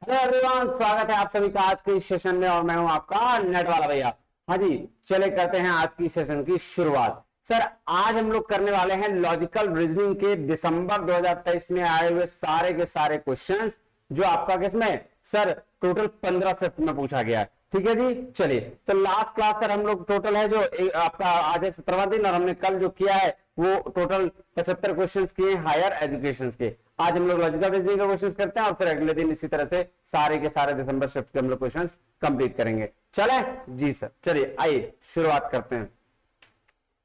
Hello everyone, स्वागत है आप सभी का आज के इस सेशन में और मैं हूं आपका नेट वाला भैया। हाँ जी, चले करते हैं आज की सेशन की शुरुआत। सर आज हम लोग करने वाले हैं लॉजिकल रीजनिंग के दिसंबर 2023 में आए हुए सारे के सारे क्वेश्चंस, जो आपका किसमें सर टोटल 15 शिफ्ट में पूछा गया है। ठीक है जी, चलिए तो लास्ट क्लास तक हम लोग टोटल है जो आपका आज है 17वां दिन और हमने कल जो किया है वो टोटल 75 क्वेश्चंस किए हायर एजुकेशन के। आज हम लोग लॉजिकल रीजनिंग का क्वेश्चंस करते हैं और फिर अगले दिन इसी तरह से सारे के सारे दिसंबर शिफ्ट के हम लोग क्वेश्चंस कंप्लीट करेंगे। चले जी सर, चलिए आइए शुरुआत करते हैं।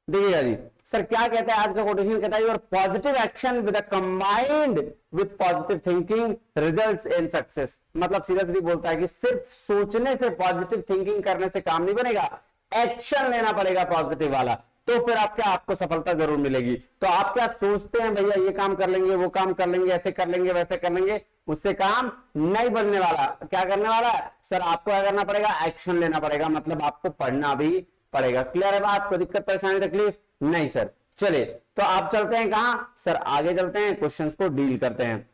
देखिएगा जी, सर क्या कहता है आज का कोटेशन, कहता है your positive action with combined with positive thinking results in success. मतलब सीरियसली बोलता है कि सिर्फ सोचने से, पॉजिटिव थिंकिंग करने से काम नहीं बनेगा, एक्शन लेना पड़ेगा पॉजिटिव वाला, तो फिर आपको सफलता जरूर मिलेगी। तो आप क्या सोचते हैं भैया ये काम कर लेंगे, वो काम कर लेंगे, ऐसे कर लेंगे, वैसे कर लेंगे, उससे काम नहीं बनने वाला। क्या करने वाला है सर, आपको क्या करना पड़ेगा, एक्शन लेना पड़ेगा, मतलब आपको पढ़ना भी पड़ेगा। क्लियर है बात, कोई दिक्कत परेशानी तकलीफ नहीं सर। चलिए तो आप चलते हैं कहां सर, आगे चलते हैं, क्वेश्चंस को डील करते हैं।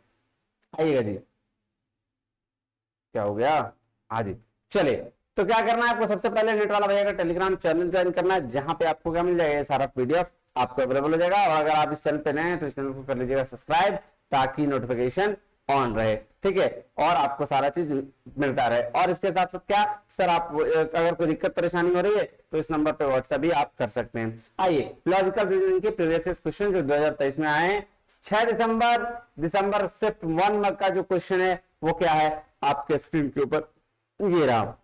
आइएगा जी, क्या हो गया, हाँ जी चलिए। तो क्या करना है आपको, सबसे पहले नेट वाला भैया का टेलीग्राम चैनल ज्वाइन करना है, जहां पे आपको क्या मिल जाएगा, ये सारा पीडीएफ आपको अवेलेबल हो जाएगा। और अगर आप इस चैनल पे नए हैं तो इस चैनल को कर लीजिएगा सब्सक्राइब, ताकि नोटिफिकेशन ऑन रहे। ठीक है, और आपको सारा चीज मिलता रहे। और इसके साथ साथ क्या सर, आप अगर कोई दिक्कत परेशानी हो रही है तो इस नंबर पे व्हाट्सएप भी आप कर सकते हैं। आइए लॉजिकल रीजनिंग के प्रीवियस क्वेश्चन जो 2023 में आए हैं 6 दिसंबर शिफ्ट 1 का जो क्वेश्चन है वो क्या है, आपके स्क्रीन के ऊपर ये रहा।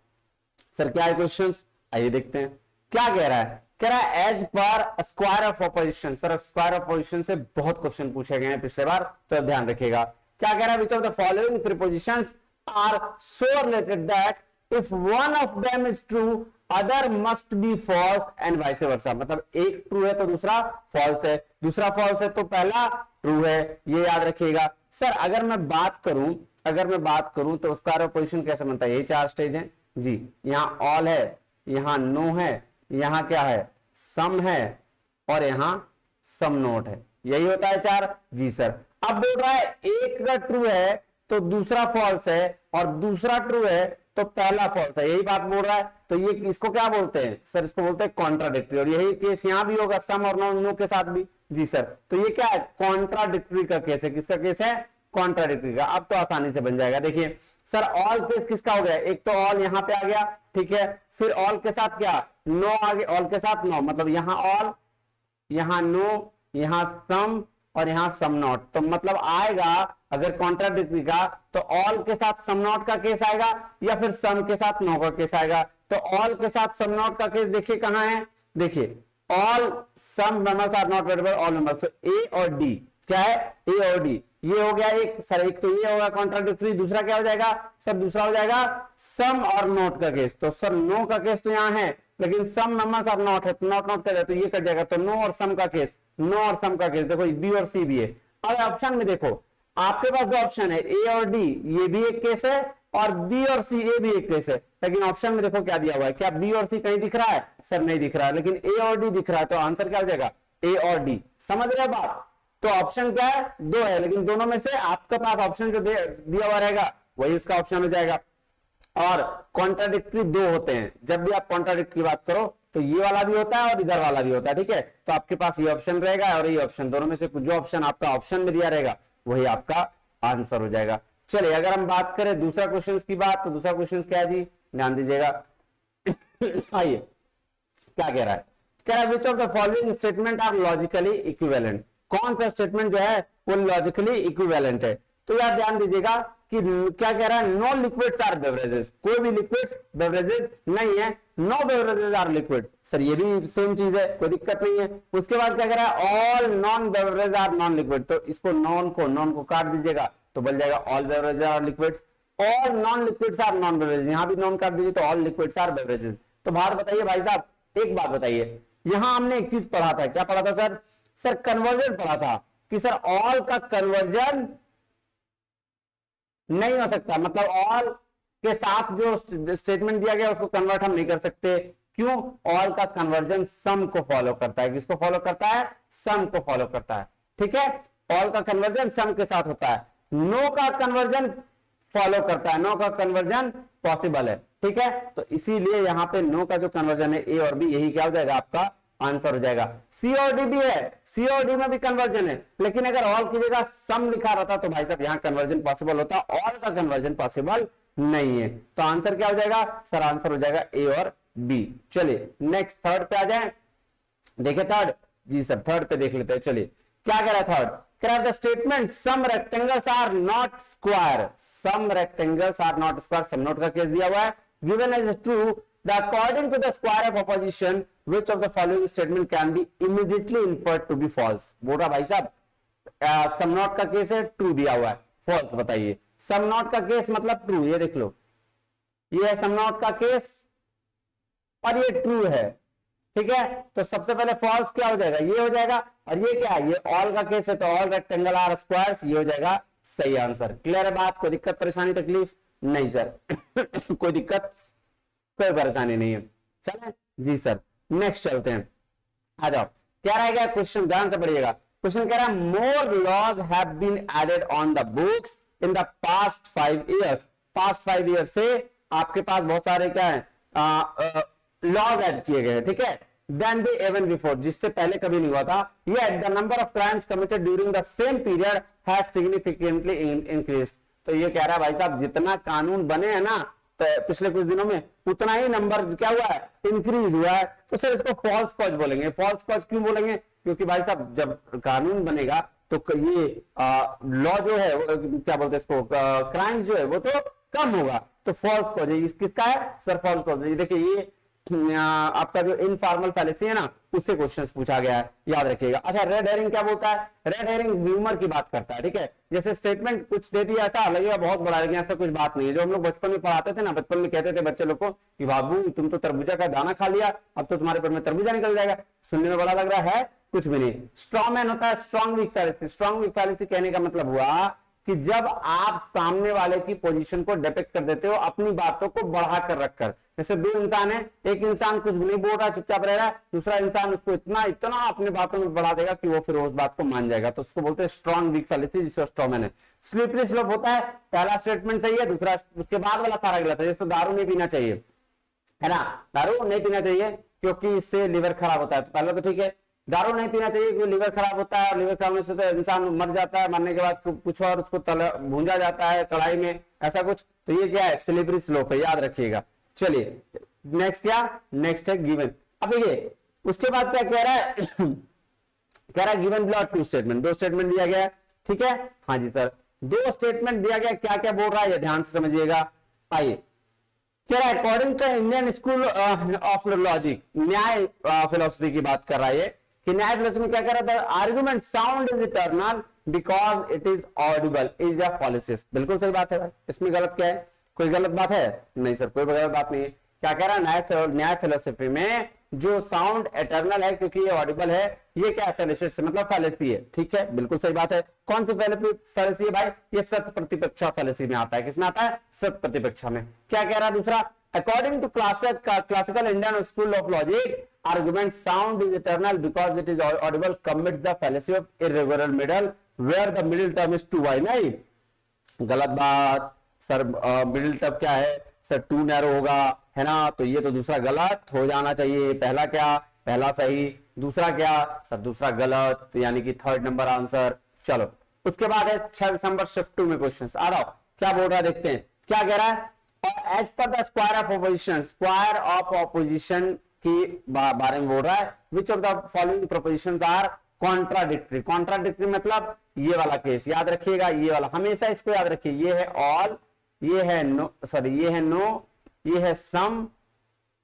सर क्या है क्वेश्चंस, आइए देखते हैं क्या कह रहा है। कह रहा है एज पर square of opposition. Sir square of opposition से बहुत क्वेश्चन पूछे गए हैं पिछले बार, तो ध्यान रखिएगा। क्या कह रहा है, which of the following propositions are so related that if one of them is true other must be false and vice versa. मतलब एक ट्रू है तो दूसरा फॉल्स है, दूसरा फॉल्स है तो पहला ट्रू है, ये याद रखिएगा। सर अगर मैं बात करूं तो स्क्वायर ऑफ ऑपोजिशन कैसे बनता है, यही 4 स्टेज है जी। यहां ऑल है, यहां नो है, यहां क्या है सम है, और यहां सम नोट है, यही होता है 4 जी सर। अब बोल रहा है एक का ट्रू है तो दूसरा फॉल्स है, और दूसरा ट्रू है तो पहला फॉल्स है, यही बात बोल रहा है। तो ये इसको क्या बोलते हैं सर, इसको बोलते हैं कॉन्ट्राडिक्टरी। और यही केस यहां भी होगा, सम और नो के साथ भी जी सर। तो ये क्या है, कॉन्ट्राडिक्टरी का केस है। किसका केस है, कॉन्ट्राडिक्टरी का। अब तो आसानी से बन जाएगा। देखिए सर ऑल केस किसका हो गया, एक तो ऑल यहां पे आ गया, ठीक है, फिर ऑल के साथ क्या नो आ गया, ऑल के साथ नो, मतलब यहां ऑल, यहां नो, यहां सम और यहां सम नॉट। तो मतलब आएगा अगर कॉन्ट्राडिक्टरी का तो ऑल के साथ सम नॉट का केस आएगा, या फिर सम के साथ नो का केस आएगा। तो ऑल के साथ सम नॉट का केस देखिए कहां है, देखिए all some members are not variable all members, तो ए और डी क्या है, ए और डी, ये हो गया एक सर। एक तो ये होगा कॉन्ट्राडिक्टरी, दूसरा क्या हो जाएगा सर, दूसरा हो जाएगा सम और नोट का केस। तो सर नो का केस तो यहां है, लेकिन सम मेंबर्स आर नॉट है, नॉट कर जाए तो ये कट जाएगा। तो नो और सम का केस, नो और सम का केस, देखो बी और सी भी है। अब ऑप्शन में देखो आपके पास 2 ऑप्शन है, ए और डी, ये भी एक केस है, और बी और सी ये भी एक केस है। लेकिन ऑप्शन में देखो क्या दिया हुआ है, क्या बी और सी कहीं दिख रहा है सर, नहीं दिख रहा है, लेकिन ए और डी दिख रहा है। तो आंसर क्या हो जाएगा, ए और डी। समझ रहे बात। तो ऑप्शन क्या है, 2 है, लेकिन दोनों में से आपके पास ऑप्शन जो दिया हुआ रहेगा वही उसका ऑप्शन हो जाएगा। और कॉन्ट्राडिक्टरी 2 होते हैं, जब भी आप कॉन्ट्राडिक्ट की बात करो तो ये वाला भी होता है और इधर वाला भी होता है, ठीक है। तो आपके पास ये ऑप्शन रहेगा और ये ऑप्शन, दोनों में से जो ऑप्शन आपका ऑप्शन में दिया रहेगा वही आपका आंसर हो जाएगा। चलिए अगर हम बात करें दूसरा क्वेश्चन की बात, तो दूसरा क्वेश्चन क्या है जी, ध्यान दीजिएगा। आइए क्या कह रहा है, कह रहा है which of the following statement are logically equivalent. कौन सा स्टेटमेंट जो है वो लॉजिकली इक्विवेलेंट है। तो यार ध्यान दीजिएगा कि क्या कह रहा है, नो लिक्विड्स आर बेवरेजेस, कोई भी लिक्विड्स बेवरेजेस नहीं है, no beverages are liquid. Sir ये भी सेम चीज है, कोई दिक्कत नहीं है। उसके बाद क्या कह रहा है, all non beverage are non liquid. तो इसको नॉन को काट दीजिएगा तो बन जाएगा all beverages are liquids, all non liquids are non beverages. यहां भी नॉन काट दीजिए तो ऑल लिक्विड्स आर बेवरेजेस। तो बात बताइए भाई साहब, एक बात बताइए, यहां हमने एक चीज पढ़ा था, क्या पढ़ा था सर, सर कन्वर्जन पढ़ा था कि सर ऑल का कन्वर्जन नहीं हो सकता, मतलब ऑल के साथ जो स्टेटमेंट दिया गया उसको कन्वर्ट हम नहीं कर सकते। क्यों, ऑल का कन्वर्जन सम को फॉलो करता है। किसको फॉलो करता है, सम को फॉलो करता है, ठीक है। ऑल का कन्वर्जन सम के साथ होता है, नो का कन्वर्जन फॉलो करता है, नो का कन्वर्जन पॉसिबल है, ठीक है। तो इसीलिए यहाँ पे नो का जो कन्वर्जन है ए और बी, यही क्या हो जाएगा आपका आंसर हो जाएगा। सी और डी भी है, सी और डी में भी कन्वर्जन है, लेकिन अगर ऑल की जगह सम लिखा रहता तो भाई साहब यहाँ कन्वर्जन पॉसिबल होता, ऑल का कन्वर्जन पॉसिबल नहीं है। तो आंसर क्या हो जाएगा सर, आंसर हो जाएगा ए और बी। चलिए नेक्स्ट थर्ड पे आ जाए, देखिए थर्ड, जी सर थर्ड पे देख लेते हैं। चलिए क्या कह रहा है थर्ड, कह रहा है the statement some rectangles are not square, some rectangles are not square, some not का केस दिया हुआ है, given as true the according to the square of opposition which of the following statement can be immediately inferred to be false. बोल रहा भाई साहब some not का case है, ट्रू दिया हुआ है, फॉल्स बताइए। सम नॉट का केस मतलब ट्रू, ये देख लो, ये है सम नॉट का केस और ये ट्रू है, ठीक है। तो सबसे पहले फॉल्स क्या हो जाएगा, ये हो जाएगा, और ये क्या है, ये ऑल का केस है, तो ऑल रेक्टेंगल आर स्क्वायर्स, ये हो जाएगा सही आंसर। क्लियर है बात, कोई दिक्कत परेशानी तकलीफ नहीं सर कोई दिक्कत कोई परेशानी नहीं है, चले जी सर। नेक्स्ट चलते हैं, आ जाओ। क्या रहेगा क्वेश्चन, ध्यान से पढ़िएगा। क्वेश्चन कह रहा है more laws have been added on the books in the past 5 years। Past 5 years से आपके पास बहुत सारे क्या है लॉज ऐड किए गए, ठीक है, देन दे एवन बिफोर, जिससे पहले कभी नहीं हुआ था। Yet the number of crimes committed during the same period has significantly increased. तो ये कह रहा है भाई साहब जितना कानून बने हैं ना पिछले कुछ दिनों में, उतना ही नंबर क्या हुआ है, इंक्रीज हुआ है। तो सर इसको फॉल्स कॉज बोलेंगे। फॉल्स कॉज क्यों बोलेंगे, क्योंकि भाई साहब जब कानून बनेगा तो ये लॉ जो है क्या बोलते हैं इसको, क्राइम्स जो है वो तो कम होगा, तो फॉल्स कॉज है। किसका है सर, फॉल्स कॉज है। देखिए ये आपका जो इनफॉर्मल फैलेसी है ना, उससे क्वेश्चंस पूछा गया है, याद रखिएगा। अच्छा रेड हेरिंग क्या बोलता है, रेड हेरिंग ह्यूमर की बात करता है, ठीक है। जैसे स्टेटमेंट कुछ दे दिया, ऐसा लगेगा बहुत बड़ा, लेकिन ऐसा कुछ बात नहीं है। जो हम लोग बचपन में पढ़ाते थे ना, बचपन में कहते थे बच्चे लोग को कि बाबू तुम तो तरबूजा का दाना खा लिया, अब तो तुम्हारे पेट में तरबूजा निकल जाएगा। सुनने में बड़ा लग रहा है, कुछ भी नहीं। स्ट्रॉन्ग मैन होता है strong week fallacy. Strong week fallacy कहने का मतलब हुआ कि जब आप सामने वाले की पोजीशन को डिपेक्ट कर देते हो अपनी बातों को बढ़ाकर रखकर। जैसे दो इंसान है, एक इंसान कुछ भी नहीं बोल रहा, चुपचाप रह रहा है, दूसरा इंसान उसको इतना इतना अपने बातों में बढ़ा देगा कि वो फिर उस बात को मान जाएगा, तो उसको बोलते हैं स्ट्रॉन्ग वीक फैलेसी, जिसको स्ट्रॉमैन है। स्लिपरी स्लोप होता है, पहला स्टेटमेंट सही है, दूसरा उसके बाद वाला सारा गलत है। जैसे दारू नहीं पीना चाहिए, है ना, दारू नहीं पीना चाहिए क्योंकि इससे लिवर खराब होता है, तो पहले तो ठीक है, दारू नहीं पीना चाहिए क्योंकि लिवर खराब होता है, और लिवर खराब होने से तो इंसान मर जाता है, मरने के बाद कुछ और उसको भूंजा जाता है कढ़ाई में, ऐसा कुछ। तो ये क्या है, स्लिपरी स्लोप है, याद रखिएगा। चलिए नेक्स्ट क्या, नेक्स्ट है गिवन। अब देखिए उसके बाद क्या कह रहा है कह रहा है गिवन बिलो 2 स्टेटमेंट, 2 स्टेटमेंट दिया गया है, ठीक है। हाँ जी सर, 2 स्टेटमेंट दिया गया, क्या क्या बोल रहा है ये ध्यान से समझिएगा। आइए कह रहा है according to Indian school of logic, Nyaya philosophy की बात कर रहा है ये, कि न्याय फिलोसफी में क्या कह रहा था, argument sound is eternal because it is audible is a fallacies. बिल्कुल सही बात है भाई, इसमें गलत क्या है, कोई गलत बात है नहीं सर, कोई गलत बात नहीं है। क्या कह रहा है, न्याय फिलोसफी में जो साउंड एटर्नल है क्योंकि ये ऑडिबल है, ये क्या फैलेसिस मतलब फैलेसी है, ठीक है, बिल्कुल सही बात है। कौन सी फैलेसी है भाई, ये सत्य प्रतिपक्षा फैलेसी में आता है। किसमें आता है, सत्य प्रतिपक्षा में। क्या कह रहा है दूसरा, according to classical Indian school of logic argument sound is eternal because it is audible commits the fallacy of irregular middle where the middle term is too wide. नहीं, गलत बात सर, मिडिल टर्म क्या है sir, to narrow होगा, है ना, तो ये तो दूसरा गलत हो जाना चाहिए। पहला क्या, पहला सही, दूसरा क्या सर, दूसरा गलत, तो यानी कि थर्ड नंबर आंसर। चलो उसके बाद है 6 दिसंबर शिफ्ट 2 में क्वेश्चन आ रहा हो, क्या बोल रहा है देखते हैं। क्या कह रहा है, as per the square of opposition, square of opposition की बारे में बोल रहा है, which of the following propositions are contradictory. Contradictory मतलब ये वाला केस याद रखिएगा, ये वाला हमेशा इसको याद रखिए, ये है ऑल, ये है नो, सॉरी ये है नो, ये है सम,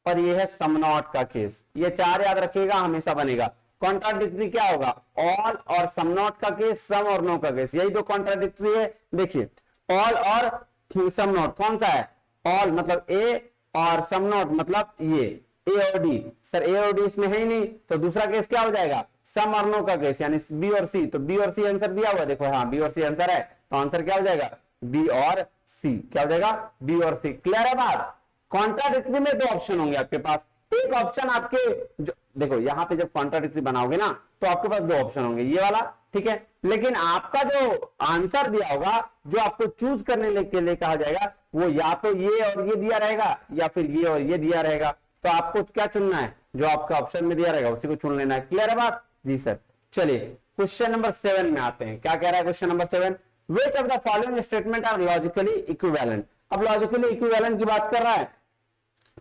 और ये है सम नॉट का केस। ये 4 याद रखिएगा, हमेशा बनेगा। कॉन्ट्राडिक्टरी क्या होगा, ऑल और सम नॉट का केस, सम और नो का केस, यही दो कॉन्ट्राडिक्टरी है। देखिए ऑल और सम नॉट कौन सा है, ऑल मतलब ए और सम नॉट मतलब ये ए और डी। सर ए और डी इसमें है ही नहीं, तो दूसरा केस क्या हो जाएगा, सम और नो का केस, यानी बी और सी। तो बी और सी आंसर दिया हुआ है, देखो हाँ बी और सी आंसर है, तो आंसर क्या हो जाएगा, बी और सी। क्या हो जाएगा, बी और सी। क्लियर है बात। कॉन्ट्राडिक्टरी में 2 ऑप्शन होंगे आपके पास, एक ऑप्शन आपके जो देखो यहाँ पे जब कॉन्ट्राडिक्टरी बनाओगे ना तो आपके पास दो ऑप्शन होंगे, ये वाला, ठीक है, लेकिन आपका जो आंसर दिया होगा, जो आपको चूज करने के लिए कहा जाएगा, वो या तो ये और ये दिया रहेगा या फिर ये और ये दिया रहेगा। तो आपको क्या चुनना है, जो आपका ऑप्शन में दिया रहेगा उसी को चुन लेना है। क्लियर है बात जी सर। चलिए क्वेश्चन नंबर 7 में आते हैं। क्या कह रहा है question number 7, which of the following statement are logically equivalent। अब लॉजिकली इक्विवेलेंट की बात कर रहा है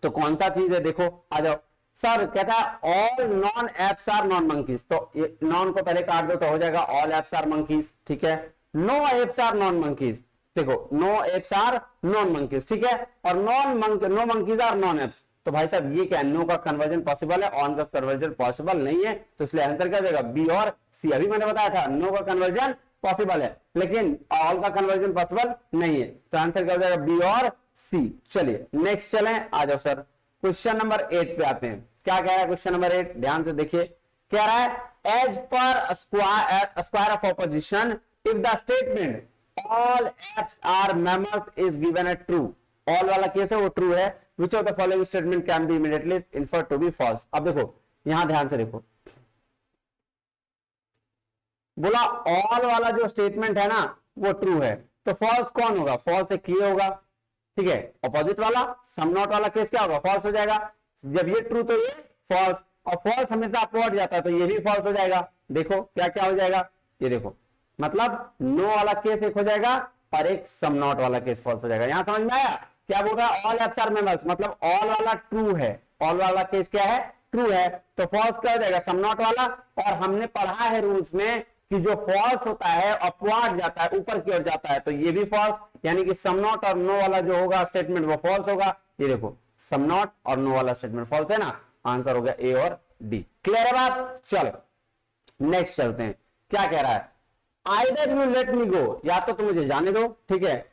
तो कौन सा चीज है, देखो आ जाओ सर। कहता है all non apes are non monkeys, तो नॉन को पहले काट दो तो हो जाएगा ऑल एप्स आर मंकीज, ठीक है। No apes are non monkeys, देखो no apes are non monkeys, ठीक है, और no monkeys are non apes. तो भाई साहब ये क्या, नो का कन्वर्जन पॉसिबल है, ऑन का कन्वर्जन पॉसिबल नहीं है, तो इसलिए आंसर क्या देगा, बी और सी। अभी मैंने बताया था नो का कन्वर्जन पॉसिबल है लेकिन ऑल का कन्वर्जन पॉसिबल नहीं है, तो आंसर क्या हो जाएगा, बी और सी। चलिए नेक्स्ट चलें, आ जाओ सर क्वेश्चन नंबर 8 पे आते हैं। क्या कह रहा है क्वेश्चन नंबर 8, ध्यान से देखिए। कह रहा है एज पर square of opposition if the statement all apes are mammals is given a true, all वाला केस है वो ट्रू है, which of the following statement can be immediately inferred to be false। अब देखो यहां ध्यान से देखो, बोला ऑल वाला जो स्टेटमेंट है ना वो ट्रू है, तो फॉल्स कौन होगा, फॉल्स एक ये होगा, ठीक है। ऑपोजिट वाला सम नॉट वाला केस क्या होगा, फॉल्स हो जाएगा। जब ये ट्रू तो ये फॉल्स, और फॉल्स हमेशा अपवर्ड जाता है तो ये भी फॉल्स हो जाएगा। देखो क्या क्या हो जाएगा, ये देखो, मतलब नो वाला केस एक हो जाएगा और एक सम नॉट वाला केस फॉल्स हो जाएगा। यहां समझ में आया, क्या बोल रहा है, ऑल एप्स आर मैमल्स, मतलब ऑल वाला ट्रू है, ऑल वाला केस क्या है, ट्रू है, तो फॉल्स क्या हो जाएगा, सम नॉट वाला। और हमने पढ़ा है रूल्स में कि जो फॉल्स होता है अपवार्ड जाता है, ऊपर की ओर जाता है, तो ये भी फॉल्स, यानी कि सम नॉट और नो वाला जो होगा स्टेटमेंट वो फॉल्स होगा। ये देखो सम नॉट और नो वाला स्टेटमेंट फॉल्स है ना, आंसर हो गया ए और डी। क्लियर है बात। चलो नेक्स्ट चलते हैं। क्या कह रहा है, either you let me go, या तो तुम मुझे जाने दो, ठीक है,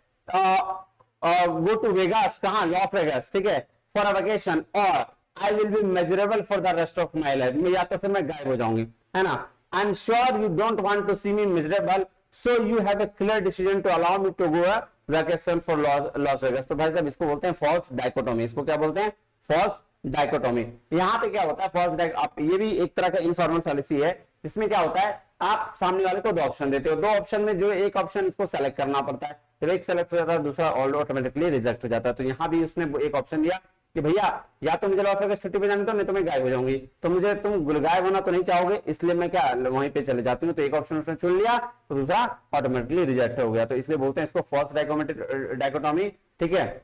गो टू वेगास, कहां, लॉस वेगास, ठीक है, फॉर अ वेकेशन, और I will be miserable for the rest of my life, या तो फिर मैं गायब हो जाऊंगी, है ना। I am sure you don't want to see me miserable, so you have a clear decision to allow me to go a vacation for Las Vegas. तो भाई साहब इसको बोलते हैं फॉल्स डाइकोटोमी, इसको क्या बोलते हैं, फॉल्स डाइकोटोमी। यहां पे क्या होता है फॉल्स ये भी एक तरह का इनफॉर्मल फैलेसी है, जिसमें क्या होता है, आप सामने वाले को दो ऑप्शन देते हो, दो ऑप्शन में जो एक ऑप्शन इसको सेलेक्ट करना पड़ता है, जब एक सेलेक्ट हो जाता है दूसरा ऑटोमेटिकली रिजेक्ट हो जाता है। तो यहां भी उसने एक ऑप्शन दिया कि भैया या तो मुझे लॉस वेगास छुट्टी पे जाने दो, नहीं तो मैं गायब हो जाऊंगी, तो मुझे तुम गायब होना तो नहीं चाहोगे, इसलिए मैं क्या वहीं पे चले जाती हूँ। तो एक ऑप्शन उसने चुन लिया तो दूसरा ऑटोमेटिकली रिजेक्ट हो गया, तो इसलिए बोलते हैं इसको फॉल्स डाइकोटोमी, ठीक है,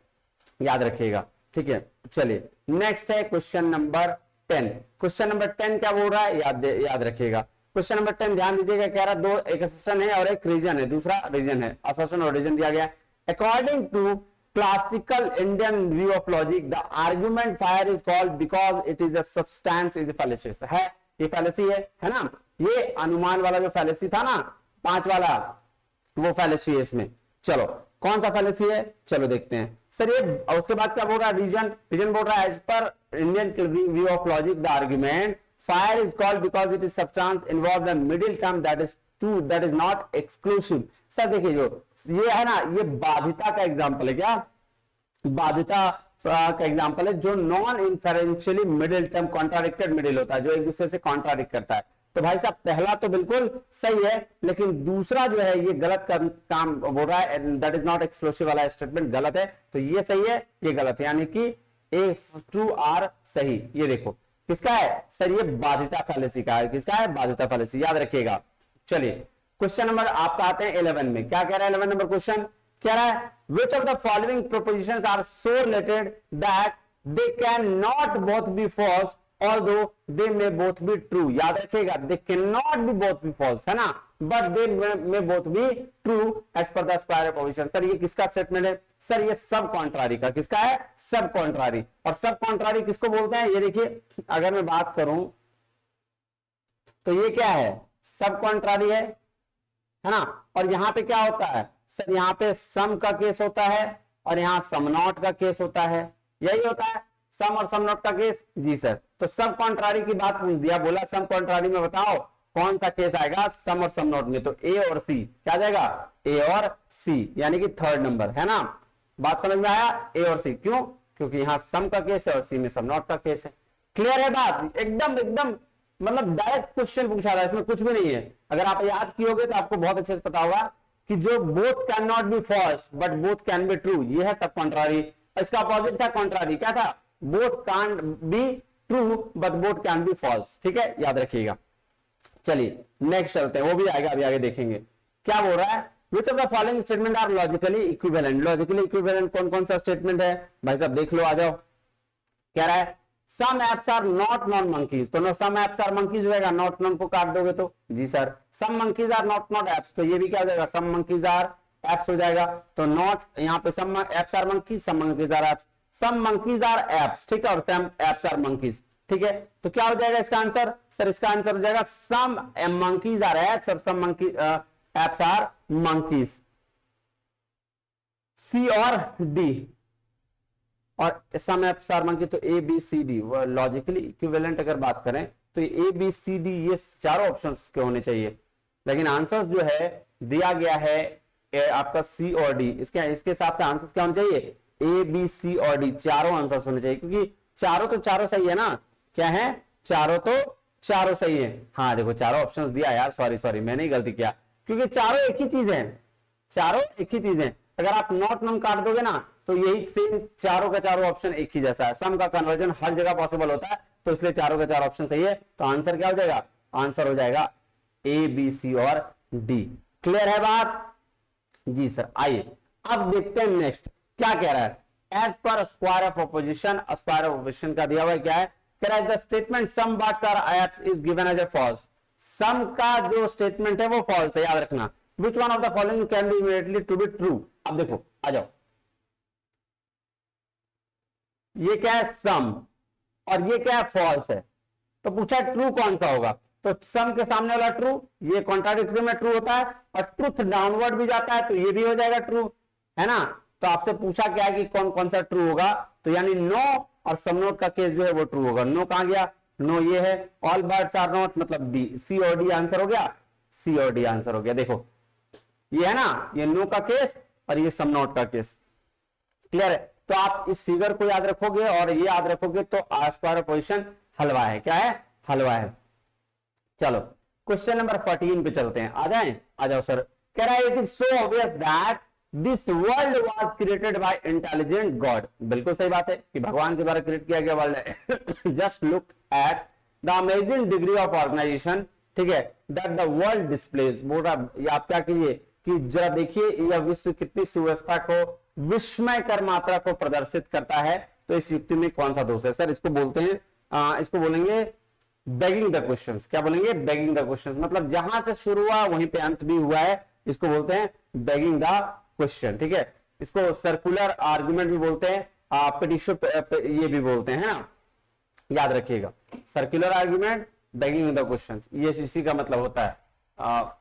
याद रखिएगा, ठीक है। चलिए नेक्स्ट है क्वेश्चन नंबर 10। क्वेश्चन नंबर 10 क्या बोल रहा है, याद रखिएगा। क्वेश्चन नंबर 10 ध्यान दीजिएगा, कह रहा है दो, एक असर्शन है और एक रीजन है, दूसरा रीजन है, असर्शन और रीजन दिया गया। According to classical Indian view of logic the argument fire is called because it is the substance is fallacy, है ये फैलेसी है ना। ये अनुमान वाला जो फैलेसी था ना 5 वाला, वो फैलेसी है इसमें। चलो कौन सा फैलेसी है, चलो देखते हैं सर। ये उसके बाद क्या बोल रहा है, रीजन बोल रहा है as per Indian view of logic the argument fire is called because it is substance involved in middle term that is not exclusive। Sir देखिए जो ये है ना, ये बाधिता का एग्जांपल है, क्या बाधिता का एग्जांपल है, जो non inferentially middle term contradicted middle होता है, जो एक दूसरे से कॉन्ट्राडिक्ट करता है। तो भाई साहब पहला तो बिल्कुल सही है, लेकिन दूसरा जो है ये गलत काम बोल रहा है, दैट इज नॉट एक्सक्लूसिव वाला स्टेटमेंट गलत है, तो ये सही है ये गलत है, यानी कि ए टू आर सही। ये देखो किसका है सर, ये बाधिता फैलेसी का है, किसका है, बाधिता फैलेसी, याद रखिएगा। चलिए क्वेश्चन नंबर आपका आते हैं 11 में। क्या कह रहा है 11 नंबर क्वेश्चन, कह रहा है which of the following propositions are so related that they can not both be false although they may both be true। याद रखिएगा, they cannot be both be false, है ना, but they may both be true as per the square proposition। Sir ये किसका statement है, sir ये सब contrary का, किसका है, सब कॉन्ट्रारी। और सब कॉन्ट्रारी किसको बोलते हैं, ये देखिए अगर मैं बात करूं तो ये क्या है, सब कॉन्ट्रारी है ना। और यहां पे क्या होता है सर, यहां पे सम का केस होता है और यहां सम नॉट का केस होता है, यही होता है सम और सम नॉट का केस। जी सर, तो सब कॉन्ट्रारी की बात पूछ दिया, बोला सम कॉन्ट्रारी में बताओ कौन सा केस आएगा सम और सम नॉट में, तो ए और सी, क्या जाएगा, ए और सी, यानी कि थर्ड नंबर, है ना। बात समझ में आया, ए और सी, क्यों, क्योंकि यहां सम का केस है और सी में सम नॉट का केस है। क्लियर है बात? एकदम एकदम मतलब डायरेक्ट क्वेश्चन पूछा था, इसमें कुछ भी नहीं है। अगर आप याद कियोगे तो आपको बहुत अच्छे से पता होगा कि जो both can not be false but both can be true, ये है सब कॉन्ट्रारी। इसका अपोजिट था कॉन्ट्रारी, क्या था? Both can be true but both can be false. ठीक है, याद रखिएगा। चलिए नेक्स्ट चलते हैं, वो भी आएगा, अभी आगे देखेंगे। क्या बोल रहा है? Which of the following statement are logically equivalent? Logically equivalent कौन कौन सा स्टेटमेंट है भाई साहब, देख लो, आ जाओ। कह रहा है some apps are not non monkeys, तो some apps are monkeys हो जाएगा, not non को काट दोगे तो जी sir. some monkeys are not apps, तो ये भी क्या हो जाएगा? some monkeys are apps हो जाएगा। तो not यहाँ पे some apps are monkeys, some monkeys are apps, some monkeys are apps, ठीक है, और some apps are monkeys, ठीक है। तो क्या हो जाएगा इसका आंसर? सर इसका आंसर हो जाएगा some monkeys are apps और some apps are monkeys, सी और डी। और सम एप्स आर मंकी, तो A B C D. Logically equivalent अगर बात करें तो ए बी सी डी ये चारों ऑप्शंस के होने चाहिए, लेकिन आंसर्स जो है दिया गया है आपका सी और डी। इसके हिसाब से आंसर्स क्या होने चाहिए? ए बी सी और डी, चारों आंसर्स होने चाहिए, क्योंकि चारों तो चारों सही है ना। क्या है? चारों तो चारों सही है। हाँ देखो चारों ऑप्शंस दिया यार, सॉरी मैंने ही गलती किया, क्योंकि चारों एक ही चीज है, चारों एक ही चीज है। अगर आप नॉट नॉन काट दोगे ना तो यही सेम चारों का चारों ऑप्शन एक ही जैसा है। सम का कन्वर्जन हर जगह पॉसिबल होता है, तो इसलिए चारों का चार ऑप्शन सही है। तो आंसर क्या हो जाएगा? आंसर हो जाएगा ए बी सी और डी। क्लियर है बात? जी सर। आइए अब देखते हैं नेक्स्ट क्या कह रहा है। एज पर square of opposition, square of opposition का दिया हुआ है, क्या है? कह रहा है the statement some bars are apes is given as a false. Some का जो स्टेटमेंट है वो फॉल्स है, याद रखना। Which one of the following can be immediately to be true? अब देखो आ जाओ, ये क्या है? सम, और ये क्या है? फॉल्स है। तो पूछा ट्रू कौन सा होगा, तो सम के सामने वाला ट्रू, ये कॉन्ट्राडिक्टरी में ट्रू होता है, और ट्रुथ डाउनवर्ड भी जाता है तो ये भी हो जाएगा ट्रू, है ना। तो आपसे पूछा क्या है कि कौन कौन सा ट्रू होगा, तो यानी नो और सम नोट का केस जो है वो ट्रू होगा। नो कहां गया? नो ये है। ऑल बर्ड्स आर नॉट मतलब डी, सी और डी आंसर हो गया, सी और डी आंसर हो गया। देखो ये है ना, ये नो का केस और ये सम नॉट का केस। क्लियर है? तो आप इस फिगर को याद रखोगे और ये याद रखोगे तो स्क्वायर ऑपोजिशन हलवा है। क्या है? हलवा है। चलो क्वेश्चन नंबर 14 पे चलते हैं, आ जाएं, आ जाओ सर। कह रहा है it is so obvious that this world was created by intelligent God. बिल्कुल सही बात है कि भगवान के द्वारा क्रिएट किया गया वर्ल्ड है। Just look at the amazing degree of organisation, ठीक है, दैट द वर्ल्ड डिस्प्लेज। बोल रहा आप क्या कीजिए कि जरा देखिए यह विश्व कितनी सुव्यवस्था को, विस्मयकर मात्रा को प्रदर्शित करता है। तो इस युक्ति में कौन सा दोष है? सर इसको बोलते हैं इसको बोलेंगे बेगिंग द क्वेश्चंस। क्या बोलेंगे? बेगिंग द क्वेश्चंस, मतलब जहां से शुरू हुआ वहीं पे अंत भी हुआ है, इसको बोलते हैं बेगिंग द क्वेश्चन। ठीक है, इसको सर्कुलर आर्गुमेंट भी बोलते हैं, पेटिशन ये भी बोलते हैं, है ना, याद रखिएगा। Circular argument, begging the question, ये इसी का मतलब होता है।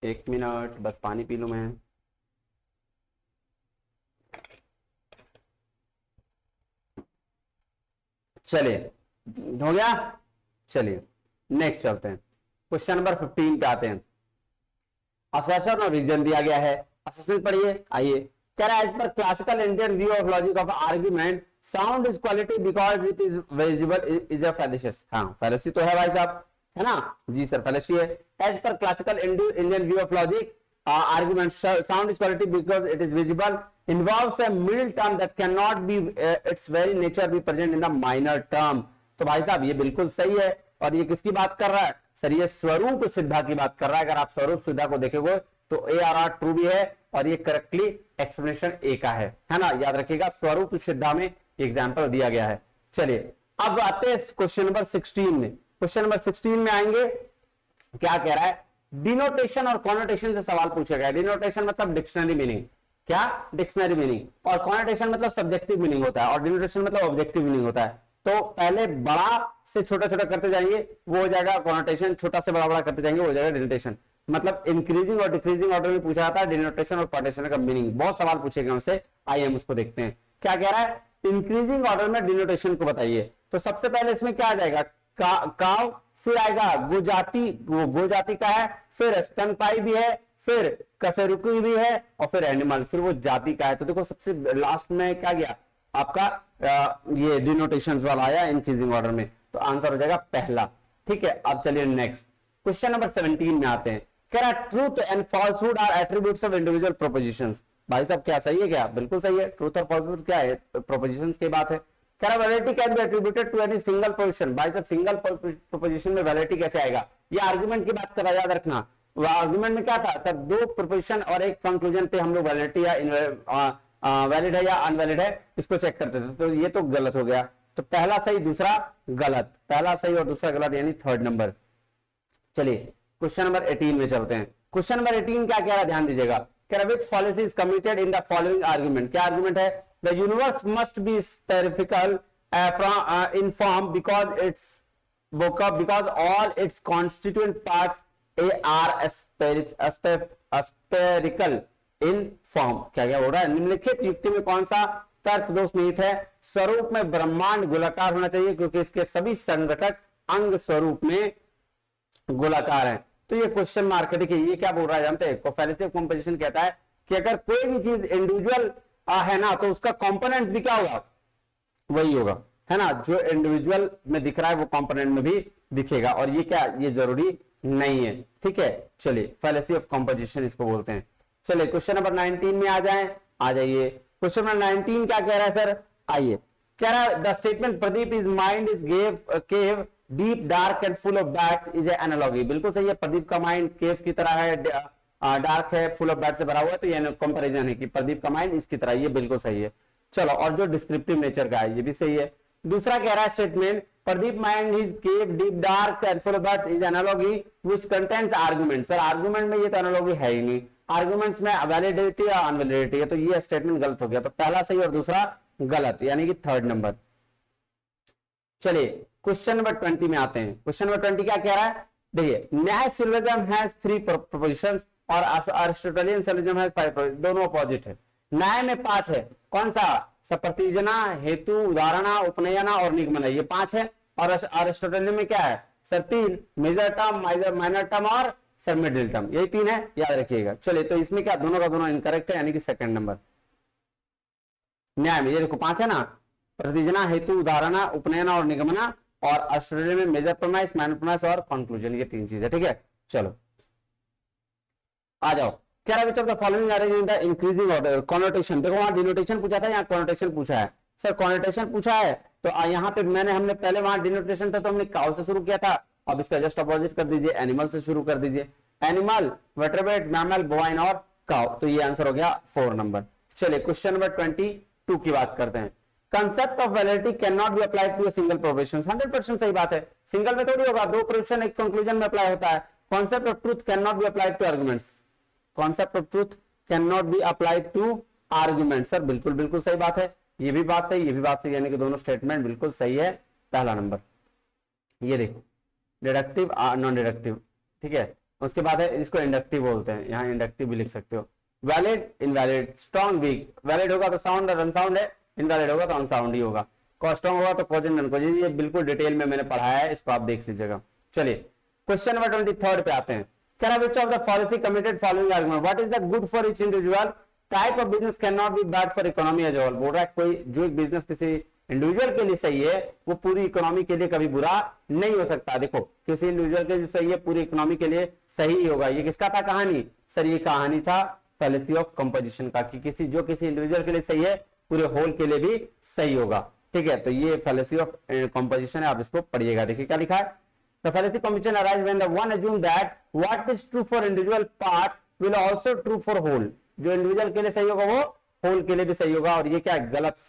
एक मिनट बस पानी पी लूं मैं। चलिए हो गया, चलिए नेक्स्ट चलते हैं। क्वेश्चन नंबर 15 पे आते हैं। असर्शन और रीजन दिया गया है, असर्शन पढ़िए। आइए, कह रहा है एज पर classical Indian view of logic of argument sound is quality because it is visible is a fallacious. हाँ फैलेसी तो है भाई साहब, है ना जी सर, फैलेसी है। एज पर classical Indian view of logic argument sound is quality because it is visible involves a middle term that cannot be its very nature be present in the minor term। तो भाई साहब ये बिल्कुल सही है। और ये किसकी बात कर रहा है? सर ये स्वरूप सिद्धा की बात कर रहा है। अगर आप स्वरूप सिद्धा को देखोगे तो ARR ट्रू भी है और ये करेक्टली एक्सप्लेनेशन ए का है ना, याद रखिएगा। स्वरूप सिद्धा में एग्जाम्पल दिया गया है। चलिए अब आते हैं क्वेश्चन नंबर 16 में। क्वेश्चन नंबर 16 में आएंगे, क्या कह रहा है? डिनोटेशन और कॉनोटेशन से सवाल पूछा गया। डिनोटेशन मतलब डिक्शनरी मीनिंग, क्या डिक्शनरी मीनिंग, और कॉनोटेशन मतलब सब्जेक्टिव मीनिंग होता है, और डिनोटेशन मतलब ऑब्जेक्टिव मीनिंग होता है। तो पहले बड़ा से छोटा छोटा करते जाएंगे वो हो जाएगा कॉनोटेशन, छोटा से बड़ा बड़ा करते जाएंगे वो हो जाएगा डिनोटेशन। मतलब इंक्रीजिंग और डिक्रीजिंग ऑर्डर में पूछा जाता है डिनोटेशन और कॉनोटेशन का मीनिंग। बहुत सवाल पूछे गए उससे, आइए हम उसको देखते हैं। क्या कह रहा है? इंक्रीजिंग ऑर्डर में डिनोटेशन को बताइए। तो सबसे पहले इसमें क्या आ जाएगा? काव, फिर आएगा गोजाति, गोजाति का है, फिर स्तनपाई भी है, फिर कशेरुकी भी है, और फिर एनिमल, फिर वो जाति का है। तो देखो सबसे लास्ट में क्या गया आपका ये डिनोटेशंस वाला आया इंक्रीजिंग ऑर्डर में, तो आंसर हो जाएगा पहला। ठीक है, अब चलिए नेक्स्ट क्वेश्चन नंबर 17 में आते हैं। कह रहा truth and falsehood are attributes of individual propositions. भाई साहब क्या सही है क्या? बिल्कुल सही है। ट्रूथ और फॉल्सहुड क्या है? प्रोपोजिशंस की बात है। कह रहा validity can be attributed to any single proposition. भाई साहब सिंगल प्रोपोजिशन में वैलिडिटी कैसे आएगा? ये आर्गुमेंट की बात कर रहा है, याद रखना। आर्गुमेंट में क्या था सर? दो प्रोपोजिशन और एक कंक्लूजन पे हम लोग वैलिडिटी या वैलिड है या अनवैलिड है इसको चेक करते थे, तो ये तो गलत हो गया। तो पहला सही दूसरा गलत, पहला सही और दूसरा गलत, यानी थर्ड नंबर। चलिए क्वेश्चन नंबर 18 में चलते हैं। क्वेश्चन नंबर 18 क्या कह रहा है, ध्यान दीजिएगा। कह रहा which fallacy is committed in the following argument. क्या आर्गुमेंट है? The universe must be spherical in form because it's woke up because all its constituent parts are spherical in form। क्या बोल रहा है? निम्नलिखित युक्ति में कौन सा तर्क दोष निहित है? स्वरूप में ब्रह्मांड गोलाकार होना चाहिए क्योंकि इसके सभी संघटक अंग स्वरूप में गोलाकार हैं। तो ये क्वेश्चन मार्क है। देखिए ये क्या बोल रहा है जानते हैं? कोफैलिसी ऑफ कंपोजिशन कहता है कि अगर कोई भी चीज इंडिविजुअल है ना तो उसका कंपोनेंट्स भी क्या होगा? वही होगा, है ना। जो इंडिविजुअल में दिख रहा है वो कंपोनेंट में भी दिखेगा, और ये क्या, ये जरूरी नहीं है। ठीक है, चलिए फैलेसी ऑफ कंपोजिशन इसको बोलते हैं। चलिए क्वेश्चन नंबर 19 में आ जाइए। क्वेश्चन नंबर 19 क्या कह रहा है सर? आइए, कह रहा है the statement Pradeep is mind is cave deep dark and full of bats is analogy. बिल्कुल सही है। प्रदीप का माइंड केव की तरह है, डार्क है, फुल ऑफ बैट से भरा हुआ है, तो ये कंपैरिजन है कि प्रदीप का माइंड इसकी तरह। ये बिल्कुल सही है। चलो, और जो डिस्क्रिप्टिव नेचर का है ये भी सही है। दूसरा कह रहा है statement Pradeep mind is cave deep dark and full of birds is analogy which contains argument. Sir argument में ये तो एनालॉजी है ही नहीं, आर्गुमेंट्स में वैलिडिटी या अनवैलिडिटी है, तो ये स्टेटमेंट गलत हो गया। तो पहला सही और दूसरा गलत, यानी कि थर्ड नंबर। चलिए क्वेश्चन नंबर 20 में आते हैं। क्वेश्चन नंबर 20 क्या कह रहा है? देखिए, न्याय सिलोजिज्म हैज 3 प्रोपोजिशंस और अरिस्टोटेलियन सिलोजिज्म हैज 5 प्रोपोजिशंस। दोनों अपोजिट है। न्याय में 5 है। कौन सा? सप्रतिजना, हेतु, उदाहरणा, उपनयना और निगमना, ये 5 है। और अरिस्टोटेलियन में क्या है sir? 3, major term, minor term और सर मिडिल टर्म, यही 3 है, याद रखिएगा। चलिए, तो इसमें क्या दोनों का दोनों इनकरेक्ट है, यानी कि सेकंड नंबर। न्याय में ये देखो 5 है ना, प्रतिजना, हेतु, उदाहरणा, उपनयना और निगमना, और अरिस्टोटेलियन में मेजर प्रमाइस, माइनर प्रमाइस और कंक्लूजन, ये 3 चीज है। ठीक है, चलो आ जाओ। कह रहा है which of the following arrange in the increasing order. Connotation, देखो वहां डिनोटेशन पूछा था, यहाँ कॉनोटेशन पूछा है। सर कॉनोटेशन पूछा है तो यहाँ पे हमने पहले वहां डिनोटेशन था तो हमने काउ से शुरू किया था, अब इसका जस्ट अपोजिट कर दीजिए, एनिमल से शुरू कर दीजिए। एनिमल, वर्टेब्रेट, मैमल, बोवाइन और काउ, तो ये आंसर हो गया 4 नंबर। चलिए क्वेश्चन नंबर 22 की बात करते हैं। Concept of validity can not be applied to a single proposition. 100% सही बात है। सिंगल में थोड़ी होगा, 2 प्रोपोजिशन एक कंक्लूजन में अप्लाई होता है। Concept of truth can not be applied to arguments. Concept of truth can not be applied to argument. Sir बिल्कुल सही बात है। ये भी बात सही, ये भी बात सही, यानी कि दोनों स्टेटमेंट बिल्कुल सही है। पहला नंबर ये देखो, डिडक्टिव नॉन डिडक्टिव, ठीक है। उसके बाद है इसको इंडक्टिव बोलते हैं, यहाँ इंडक्टिव भी लिख सकते हो। Valid, invalid, strong, weak. Valid होगा तो साउंड और अनसाउंड है, इनवैलिड होगा तो अनसाउंड ही होगा। स्ट्रॉन्ग होगा तो कॉजेंट, नॉन कॉजेंट, ये बिल्कुल डिटेल में मैंने पढ़ाया है, इसको आप देख लीजिएगा। चलिए क्वेश्चन नंबर 23 पे आते हैं। कह रहा which of the policy committed following argument, what is the good for each individual, type of business cannot be bad for economy as a whole। बोल रहा है कोई जो एक बिजनेस किसी इंडिविजुअल के लिए सही है वो पूरी इकोनॉमी के लिए कभी बुरा नहीं हो सकता। देखो किसी इंडिविजुअल के लिए सही है पूरी इकोनॉमी के लिए सही ही होगा। ये किसका था कहानी? सर ये कहानी था फैलेसी ऑफ कंपोजिशन का, कि किसी इंडिविजुअल के लिए सही है पूरे होल के लिए भी सही होगा। ठीक है, तो ये फैलेसी ऑफ कंपोजिशन है, आप इसको पढ़िएगा। देखिए क्या लिखा है, the fallacy composition arises when the one assumes that what is true for individual parts will also true for whole। जो इंडिविजुअल के लिए सही होगा वो होल के लिए भी सही होगा, और ये क्या गलत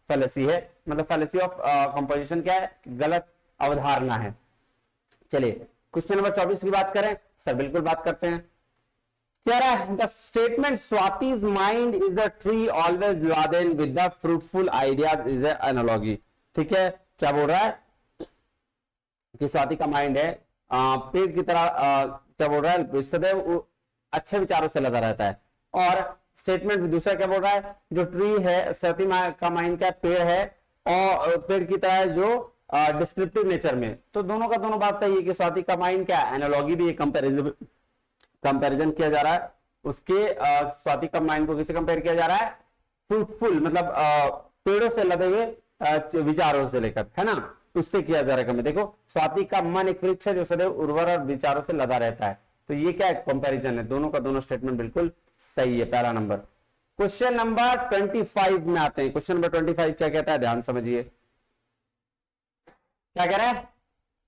फैलेसी है। मतलब फैलेसी ऑफ कंपोजिशन क्या है? गलत अवधारणा है। चलिए क्वेश्चन नंबर 24 की बात करें। सर बिल्कुल बात करते हैं। कह रहा है the statement Swati's mind is the tree always laden with the fruitful ideas is an analogy। ठीक है, क्या बोल रहा है कि स्वाति का माइंड है पेड़ की तरह, क्या बोल रहा है, सदैव अच्छे विचारों से लगा रहता है। और स्टेटमेंट दूसरा क्या बोल रहा है, जो ट्री है स्वाति का माइंड का पेड़ है और पेड़ की तरह है जो डिस्क्रिप्टिव नेचर में। तो दोनों का दोनों बात सही है कि स्वाति का माइंड क्या एनालॉगी भी कंपैरिजन किया जा रहा है उसके। स्वाति का माइंड को किसे कंपेयर किया जा रहा है? फ्रूटफुल, मतलब पेड़ों से लदे हुए विचारों से लेकर, है ना, उससे किया जा रहा है। देखो स्वाति का मन एक वृक्ष है जो सदैव उर्वर और विचारों से लदा रहता है, तो ये क्या कंपैरिजन है, दोनों का दोनों स्टेटमेंट बिल्कुल सही है, पहला नंबर। क्वेश्चन नंबर 25 में आते हैं। क्वेश्चन नंबर 25 क्या कहता है, ध्यान समझिए क्या कह रहा है।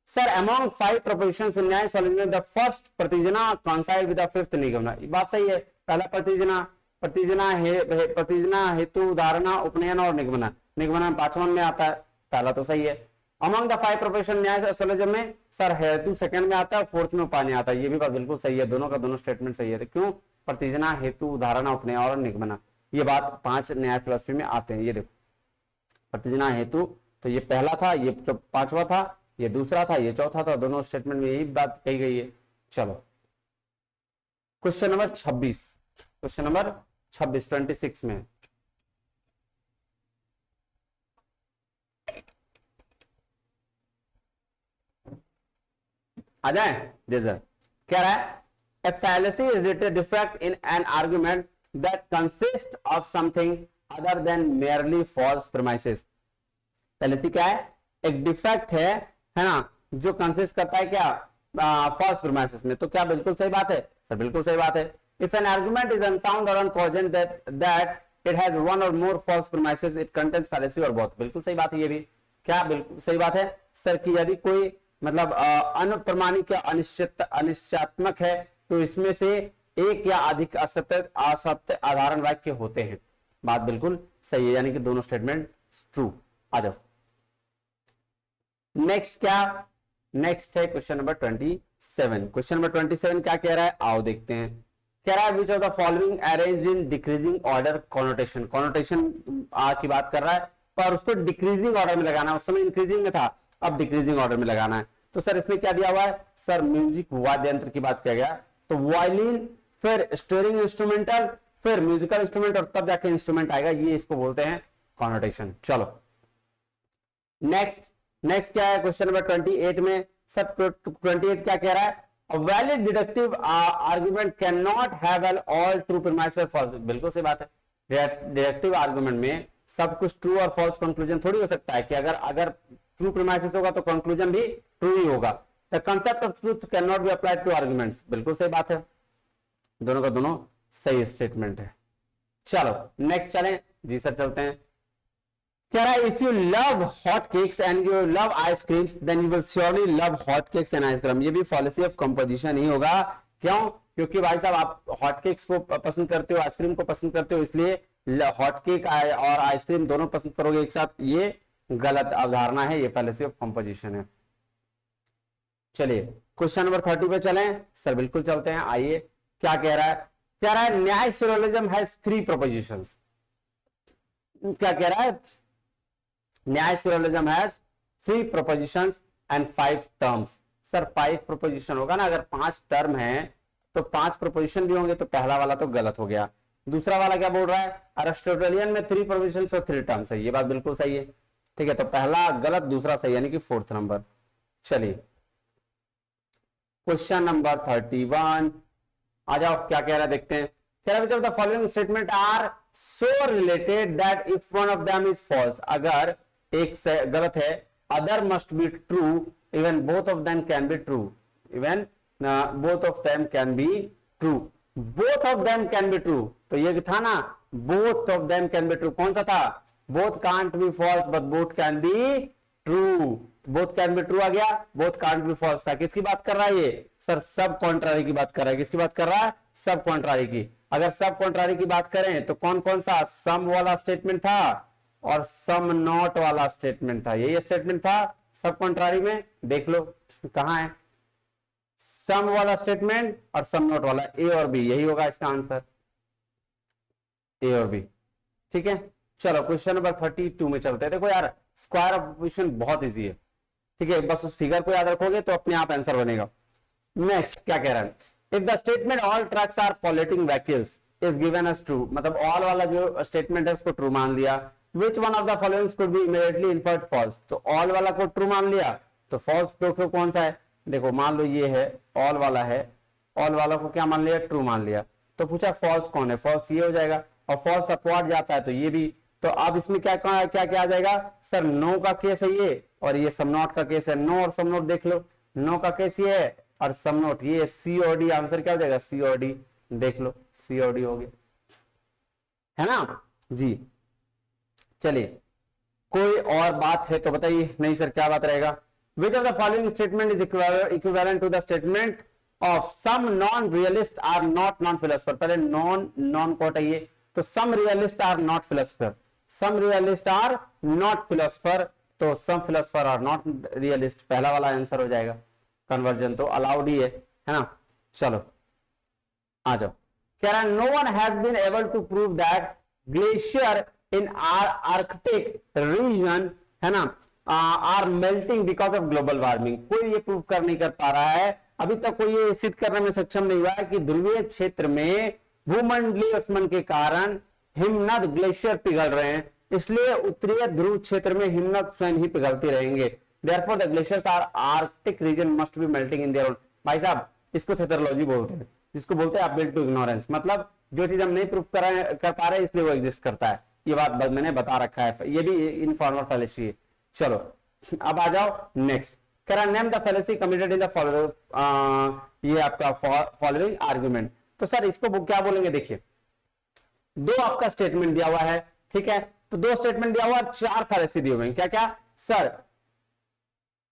Sir among 5 propositions in Nyaya solution the first pratijna coincide with the fifth nigamana. ये बात सही है, पहला प्रतिजना, प्रतिजना हेतु धारणा उपनयन और निगमना, निगमना 5वां में आता है, पहला तो सही है। अमॉन्ग द 5 प्रोपोजिशन न्याय सॉल्यूशन में सर हेतु सेकंड में आता है, फोर्थ में उपाय आता है, ये भी बात बिल्कुल सही है, दोनों का दोनों स्टेटमेंट सही है। क्यों, प्रतिजना हेतु धारणा उपनयन और निगमना, ये बात 5 न्याय फिलॉसफी में आते हैं। ये देखो प्रतिजना हेतु, तो ये पहला था, ये 5वां था, ये दूसरा था, ये चौथा था, दोनों स्टेटमेंट में यही बात कही गई है। चलो क्वेश्चन नंबर 26, क्वेश्चन नंबर 26 में आ जाए। जैसा कह रहा है a fallacy is a defect in an argument that consists of something other than merely false premises। fallacy क्या है, एक डिफेक्ट है ना, जो कंसिस्ट करता है क्या, फॉल्स प्रीमाइसेस में। तो क्या बिल्कुल सही बात है सर, बिल्कुल सही बात है। If an argument is unsound or uncogent that it has one or more false premises it contains fallacy or both, बिल्कुल सही बात है ये भी। क्या बिल्कुल सही बात है सर कि यदि कोई मतलब अनप्रमाणिक या अनिश्चयात्मक है तो इसमें से एक या अधिक असत्य आधारण वाक्य होते हैं, बात बिल्कुल सही है, यानी कि दोनों स्टेटमेंट ट्रू। आ जाओ नेक्स्ट, क्या नेक्स्ट है क्वेश्चन नंबर 27। क्वेश्चन नंबर 27 क्या कह रहा है, आओ देखते हैं। कह रहा है which of the following arranged in decreasing order connotation. Connotation की बात कर रहा है, पर उसको डिक्रीजिंग ऑर्डर में लगाना है, उस समय इंक्रीजिंग में था, अब डिक्रीजिंग ऑर्डर में लगाना है। तो सर इसमें क्या दिया हुआ है, सर म्यूजिक वाद्य यंत्र की बात किया गया, तो वायलिन, फिर स्टीयरिंग इंस्ट्रूमेंटल, फिर म्यूजिकल इंस्ट्रूमेंट और तब जाके इंस्ट्रूमेंट आएगा, ये इसको बोलते हैं कॉनोटेशन। चलो नेक्स्ट, नेक्स्ट क्या है क्वेश्चन नंबर 28 में। सर 28 क्या कह रहा है, a valid deductive argument cannot have all true premises or false। बिल्कुल सही बात है, डिडक्टिव आर्गुमेंट में सब कुछ ट्रू और फॉल्स कंक्लूजन थोड़ी हो सकता है कि अगर ट्रू प्रीमाइसेस होगा तो कंक्लूजन भी ट्रू ही होगा। The concept of truth can not be applied to arguments, बिल्कुल सही बात है, दोनों का दोनों सही स्टेटमेंट है। चलो नेक्स्ट चलें, जी सर चलते हैं। कह रहा है if you love hot cakes and you love ice creams then you will surely love hot cakes and ice cream. ये भी फॉलिसी ऑफ कंपोजिशन ही होगा। क्यों, क्योंकि भाई साहब आप हॉट केक्स को पसंद करते हो, आइसक्रीम को पसंद करते हो, इसलिए हॉट केक और आइसक्रीम दोनों पसंद करोगे एक साथ, ये गलत अवधारणा है, ये फॉलिसी ऑफ कंपोजिशन है। चलिए क्वेश्चन नंबर 30 पे चलें, सर बिल्कुल चलते हैं, आइए क्या कह रहा है। कह रहा है न्याय सिलोजिज्म हैज 3 प्रोपोजिशंस। क्या कह रहा है, न्याय syllogism has 3 propositions and 5 terms. Sir 5 proposition होगा ना, अगर 5 टर्म है तो 5 प्रोपोजिशन भी होंगे, तो पहला वाला तो गलत हो गया। दूसरा वाला क्या बोल रहा है, अरिस्टोटेलियन में 3 प्रोपोजिशंस और 3 टर्म्स है, ये बात बिल्कुल सही है, ठीक है, तो पहला गलत दूसरा सही, यानी कि 4th नंबर। चलिए क्वेश्चन नंबर 31 आ जाओ, क्या कह रहा है देखते हैं। कह रहा है the following statement are so related that if one of them is false, अगर एक से गलत है, other must be true, even both of them can be true, even both of them can be true, both of them can be true, तो ये था ना both of them can be true, कौन सा था, both can't be false but both can be true, both can be true आ गया, both can't be false था। किसकी बात कर रहा है ये, सर सब कॉन्ट्रारी की बात कर रहा है। किसकी बात कर रहा है, सब कॉन्ट्रारी की। अगर सब कॉन्ट्रारी की बात करें तो कौन कौन सा, सम वाला स्टेटमेंट था और सम नॉट वाला स्टेटमेंट था, यही स्टेटमेंट था सब कॉन्ट्रारी में, देख लो कहां है, सम वाला स्टेटमेंट और सम नॉट वाला, ए और बी, यही होगा इसका आंसर, ए और बी, ठीक है। चलो क्वेश्चन नंबर 32 में चलते हैं। देखो यार स्क्वायर ऑफ प्रोपोजिशन बहुत इजी है, ठीक है, बस उस फिगर को याद रखोगे तो अपने आप आंसर बनेगा। नेक्स्ट क्या कह रहा है, if the statement all trucks are polluting vehicles is given as true, मतलब ऑल वाला जो स्टेटमेंट है उसको ट्रू मान लिया। Which one of the following could be immediately inferred false, तो ऑल वाला को ट्रू मान लिया तो फॉल्स देखो कौन सा है, देखो मान लो ये है ऑल वाला है, ऑल वाला को क्या मान लिया, ट्रू मान लिया, तो पूछा फॉल्स कौन है, फॉल्स ये हो जाएगा, और फॉल्स अपवार्ड जाता है तो ये भी तो अब इसमें क्या क्या क्या आ जाएगा सर, नो का केस है ये, और ये सम नॉट का केस है। नो और सम नॉट देख लो, नो का केस ये है और सम नॉट ये, सी और डी। आंसर क्या हो जाएगा, सी और डी। देख लो सी और डी हो गया, है ना जी। चलिए कोई और बात है तो बताइए। नहीं सर, क्या बात रहेगा। Which of the following statement is equivalent to the statement of some non realist are not non philosopher. पहले नॉन नॉन को हटाइए, तो some realist are not philosopher, some realist are not philosopher, तो some philosopher are not realist, पहला वाला answer हो जाएगा। Conversion तो अलाउड ही है ना। चलो आ जाओ। कह रहा है no one has been able to prove that glacier in Arctic region, है ना, are melting because of global warming. कोई ये प्रूव कर नहीं कर पा रहा है, अभी तक कोई ये सिद्ध करने में सक्षम नहीं हुआ है कि ध्रुवीय क्षेत्र में भूमंडलीय उष्मन के कारण हिमनद ग्लेशियर पिघल रहे हैं, इसलिए उत्तरीय ध्रुव क्षेत्र में हिमनद स्वयं ही पिघलते रहेंगे। Therefore the glaciers are Arctic region must be melting in their own। भाई साहब इसको थेटरोलॉजी बोलते हैं, जिसको बोलते हैं अपील टू इग्नोरेंस, मतलब जो चीज हम नहीं प्रूफ कर पा रहे इसलिए वो एग्जिस्ट करता है। ये बात मैंने बता रखा है, ये भी इनफॉर्मल फैलेसी है। चलो अब आ जाओ नेक्स्ट। कह रहा name the fallacy committed in the following, ये आपका फॉलोइंग आर्गुमेंट। तो सर इसको क्या बोलेंगे, देखिए दो आपका स्टेटमेंट दिया हुआ है, ठीक है, तो दो स्टेटमेंट दिया हुआ और चार फैलेसी दिए हुए हैं। क्या क्या sir,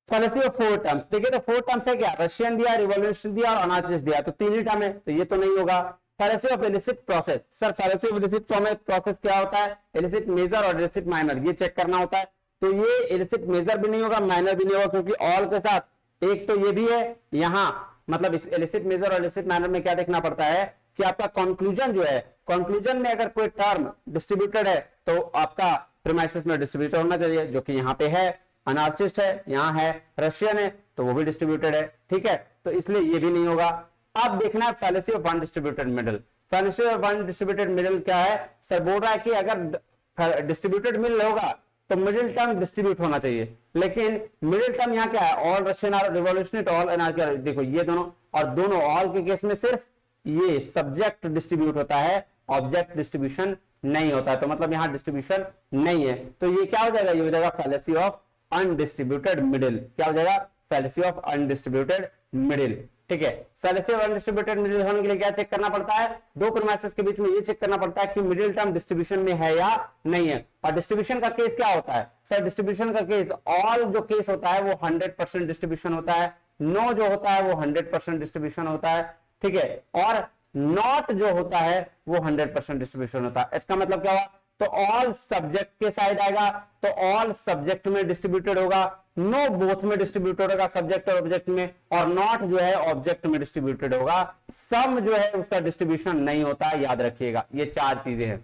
fallacy of four terms. देखिए तो फोर टर्म्स है क्या, रशियन दिया, रिवॉल्यूशन दिया और अनार्चिस्ट दिया, तो तीन ही टर्म है, तो ये तो नहीं होगा। Fallacy of illicit process. Sir fallacy of illicit process क्या होता है, इलिसिट मेजर और इलिसिट माइनर, ये चेक करना होता है। तो ये इलिसिट मेजर भी नहीं होगा, माइनर भी नहीं होगा, क्योंकि ऑल के साथ एक तो ये भी है यहां, मतलब इस इलिसिट मेजर और इलिसिट माइनर में क्या देखना पड़ता है कि आपका कंक्लूजन जो है, कंक्लूजन में अगर कोई टर्म डिस्ट्रीब्यूटेड है तो आपका प्रीमाइसिस में डिस्ट्रीब्यूटेड होना चाहिए, जो कि यहाँ पे है। अनार्चिस्ट है, यहाँ है रशियन है, तो वो भी डिस्ट्रीब्यूटेड है, ठीक है, तो इसलिए ये भी नहीं होगा। अब देखना है fallacy of one distributed middle. Fallacy of one distributed middle क्या है, सर बोल रहा है कि अगर डिस्ट्रीब्यूटेड मिडल होगा तो मिडिल टर्म डिस्ट्रीब्यूट होना चाहिए, लेकिन मिडिल टर्म यहाँ क्या है, all Russian are revolutionary, all anarchy. देखो ये दोनों, और दोनों ऑल के केस में सिर्फ ये सब्जेक्ट डिस्ट्रीब्यूट होता है, ऑब्जेक्ट डिस्ट्रीब्यूशन नहीं होता है, तो मतलब यहाँ डिस्ट्रीब्यूशन नहीं है, तो ये क्या हो जाएगा, ये हो जाएगा फैलेसी ऑफ अनडिस्ट्रीब्यूटेड मिडिल। क्या हो जाएगा, फैलेसी ऑफ अनडिस्ट्रीब्यूटेड मिडिल, ठीक है। फैलेसी ऑफ अनडिस्ट्रीब्यूटेड मिडिल होने के लिए क्या चेक करना पड़ता है, दो प्रीमाइसेस के बीच में ये चेक करना पड़ता है कि मिडिल टर्म डिस्ट्रीब्यूशन में है या नहीं है। और डिस्ट्रीब्यूशन का केस क्या होता है सर, डिस्ट्रीब्यूशन का केस, ऑल जो केस होता है वो 100% डिस्ट्रीब्यूशन होता है, नो जो होता है वो 100% डिस्ट्रीब्यूशन होता है, ठीक है, और नॉट जो होता है वो 100% डिस्ट्रीब्यूशन होता है। इसका मतलब क्या हुआ, तो ऑल सब्जेक्ट के साइड आएगा, तो ऑल सब्जेक्ट में डिस्ट्रीब्यूटेड होगा, नो बोथ में डिस्ट्रीब्यूटेड होगा, सब्जेक्ट और ऑब्जेक्ट में, और नॉट जो है ऑब्जेक्ट में डिस्ट्रीब्यूटेड होगा। सम जो है उसका डिस्ट्रीब्यूशन नहीं होता, याद रखिएगा, ये चार चीजें हैं।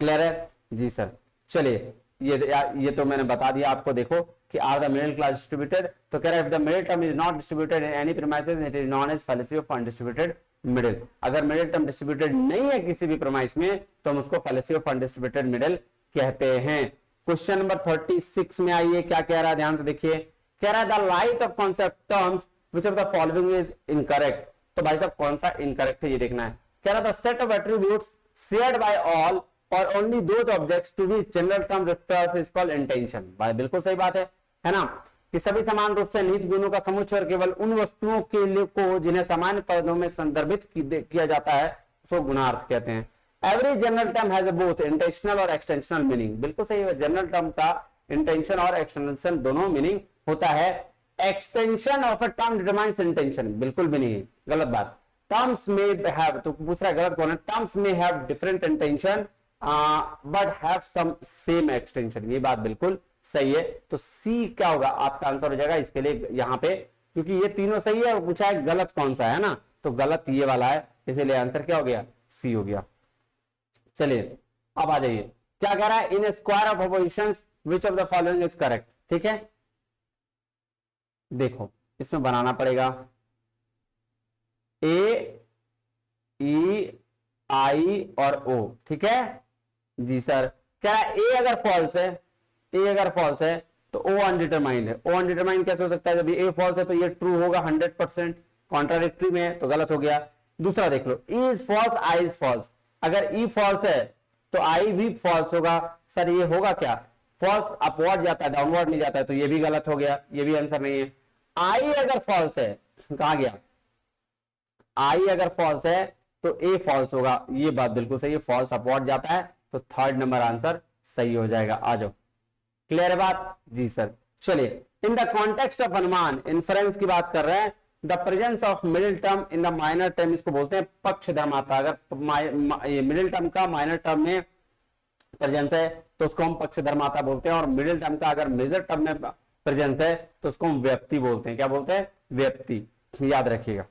क्लियर है जी सर। चलिए ये तो मैंने बता दिया आपको। देखो कि are the middle class distributed, तो कह रहा है if the middle term is not distributed in any premises it is known as fallacy of undistributed middle. अगर मिडिल टर्म डिस्ट्रीब्यूटेड नहीं है किसी भी प्रीमाइस में तो हम उसको फैलेसी ऑफ अनडिस्ट्रीब्यूटेड मिडिल कहते हैं। क्वेश्चन नंबर 36 में आइए, क्या कह रहा है, ध्यान से देखिए। कह रहा है the light of concept terms which of the following is incorrect. तो भाई साहब कौन सा इनकरेक्ट है ये देखना है। कह रहा था set of attributes shared by all और only those objects to which general term refers is called intention. भाई बिल्कुल सही बात है ना, कि सभी समान रूप से निहित गुणों का समुच्चय और केवल उन वस्तुओं के लिए को जिन्हें सामान्य पदों में संदर्भित किया जाता है उसको गुणार्थ कहते हैं। Every general term has both intentional और एक्सटेंशनल मीनिंग। बिल्कुल सही है, जनरल टर्म का इंटेंशन और एक्सटेंशन दोनों मीनिंग होता है। Extension of a term determines intention, बिल्कुल भी नहीं है, गलत बात। टर्म्स में हैव, तो पूछ रहा है गलत कौन है, टर्म्स में have different intention but have some same extension, ये बात बिल्कुल सही है। तो सी क्या होगा आपका आंसर हो जाएगा इसके लिए यहाँ पे, क्योंकि ये तीनों सही है, पूछा है गलत कौन सा है ना, तो गलत ये वाला है, इसीलिए आंसर क्या हो गया, सी हो गया। चलिए अब आ जाइए, क्या कह रहा है, in square of oppositions which of the following is correct. ठीक है, देखो इसमें बनाना पड़ेगा ए ई आई और ओ, ठीक है जी सर। कह रहा है ए अगर फॉल्स है, ए अगर फॉल्स है तो ओ अनडिटरमाइंड है। ओ अनडिटरमाइंड कैसे हो सकता है, जब ये ए फॉल्स है तो ये ट्रू होगा 100%, कॉन्ट्राडिक्टरी में है तो गलत हो गया। दूसरा देख लो, E is false I is false, अगर ई फॉल्स है तो आई भी फॉल्स होगा। सर ये होगा क्या, फॉल्स अपवर्ड जाता है, डाउनवर्ड नहीं जाता है, तो ये भी गलत हो गया, ये भी आंसर नहीं है। आई अगर फॉल्स है, कहां गया, आई अगर फॉल्स है तो ए फॉल्स होगा, ये बात बिल्कुल सही है, फॉल्स अपवर्ड जाता है, तो थर्ड नंबर आंसर सही हो जाएगा। आ जाओ, क्लियर है बात जी सर। चलिए, इन द कॉन्टेक्स्ट ऑफ अनुमान, इन्फ्रेंस की बात कर रहे हैं, the presence of middle term in the minor term, इसको बोलते हैं पक्ष धर्माता। अगर ये मिडिल टर्म का माइनर टर्म में प्रेजेंस है तो उसको हम पक्ष धर्माता बोलते हैं, और मिडिल टर्म का अगर मेजर टर्म में प्रेजेंस है तो उसको हम व्याप्ति बोलते हैं। क्या बोलते हैं, व्याप्ति, याद रखिएगा।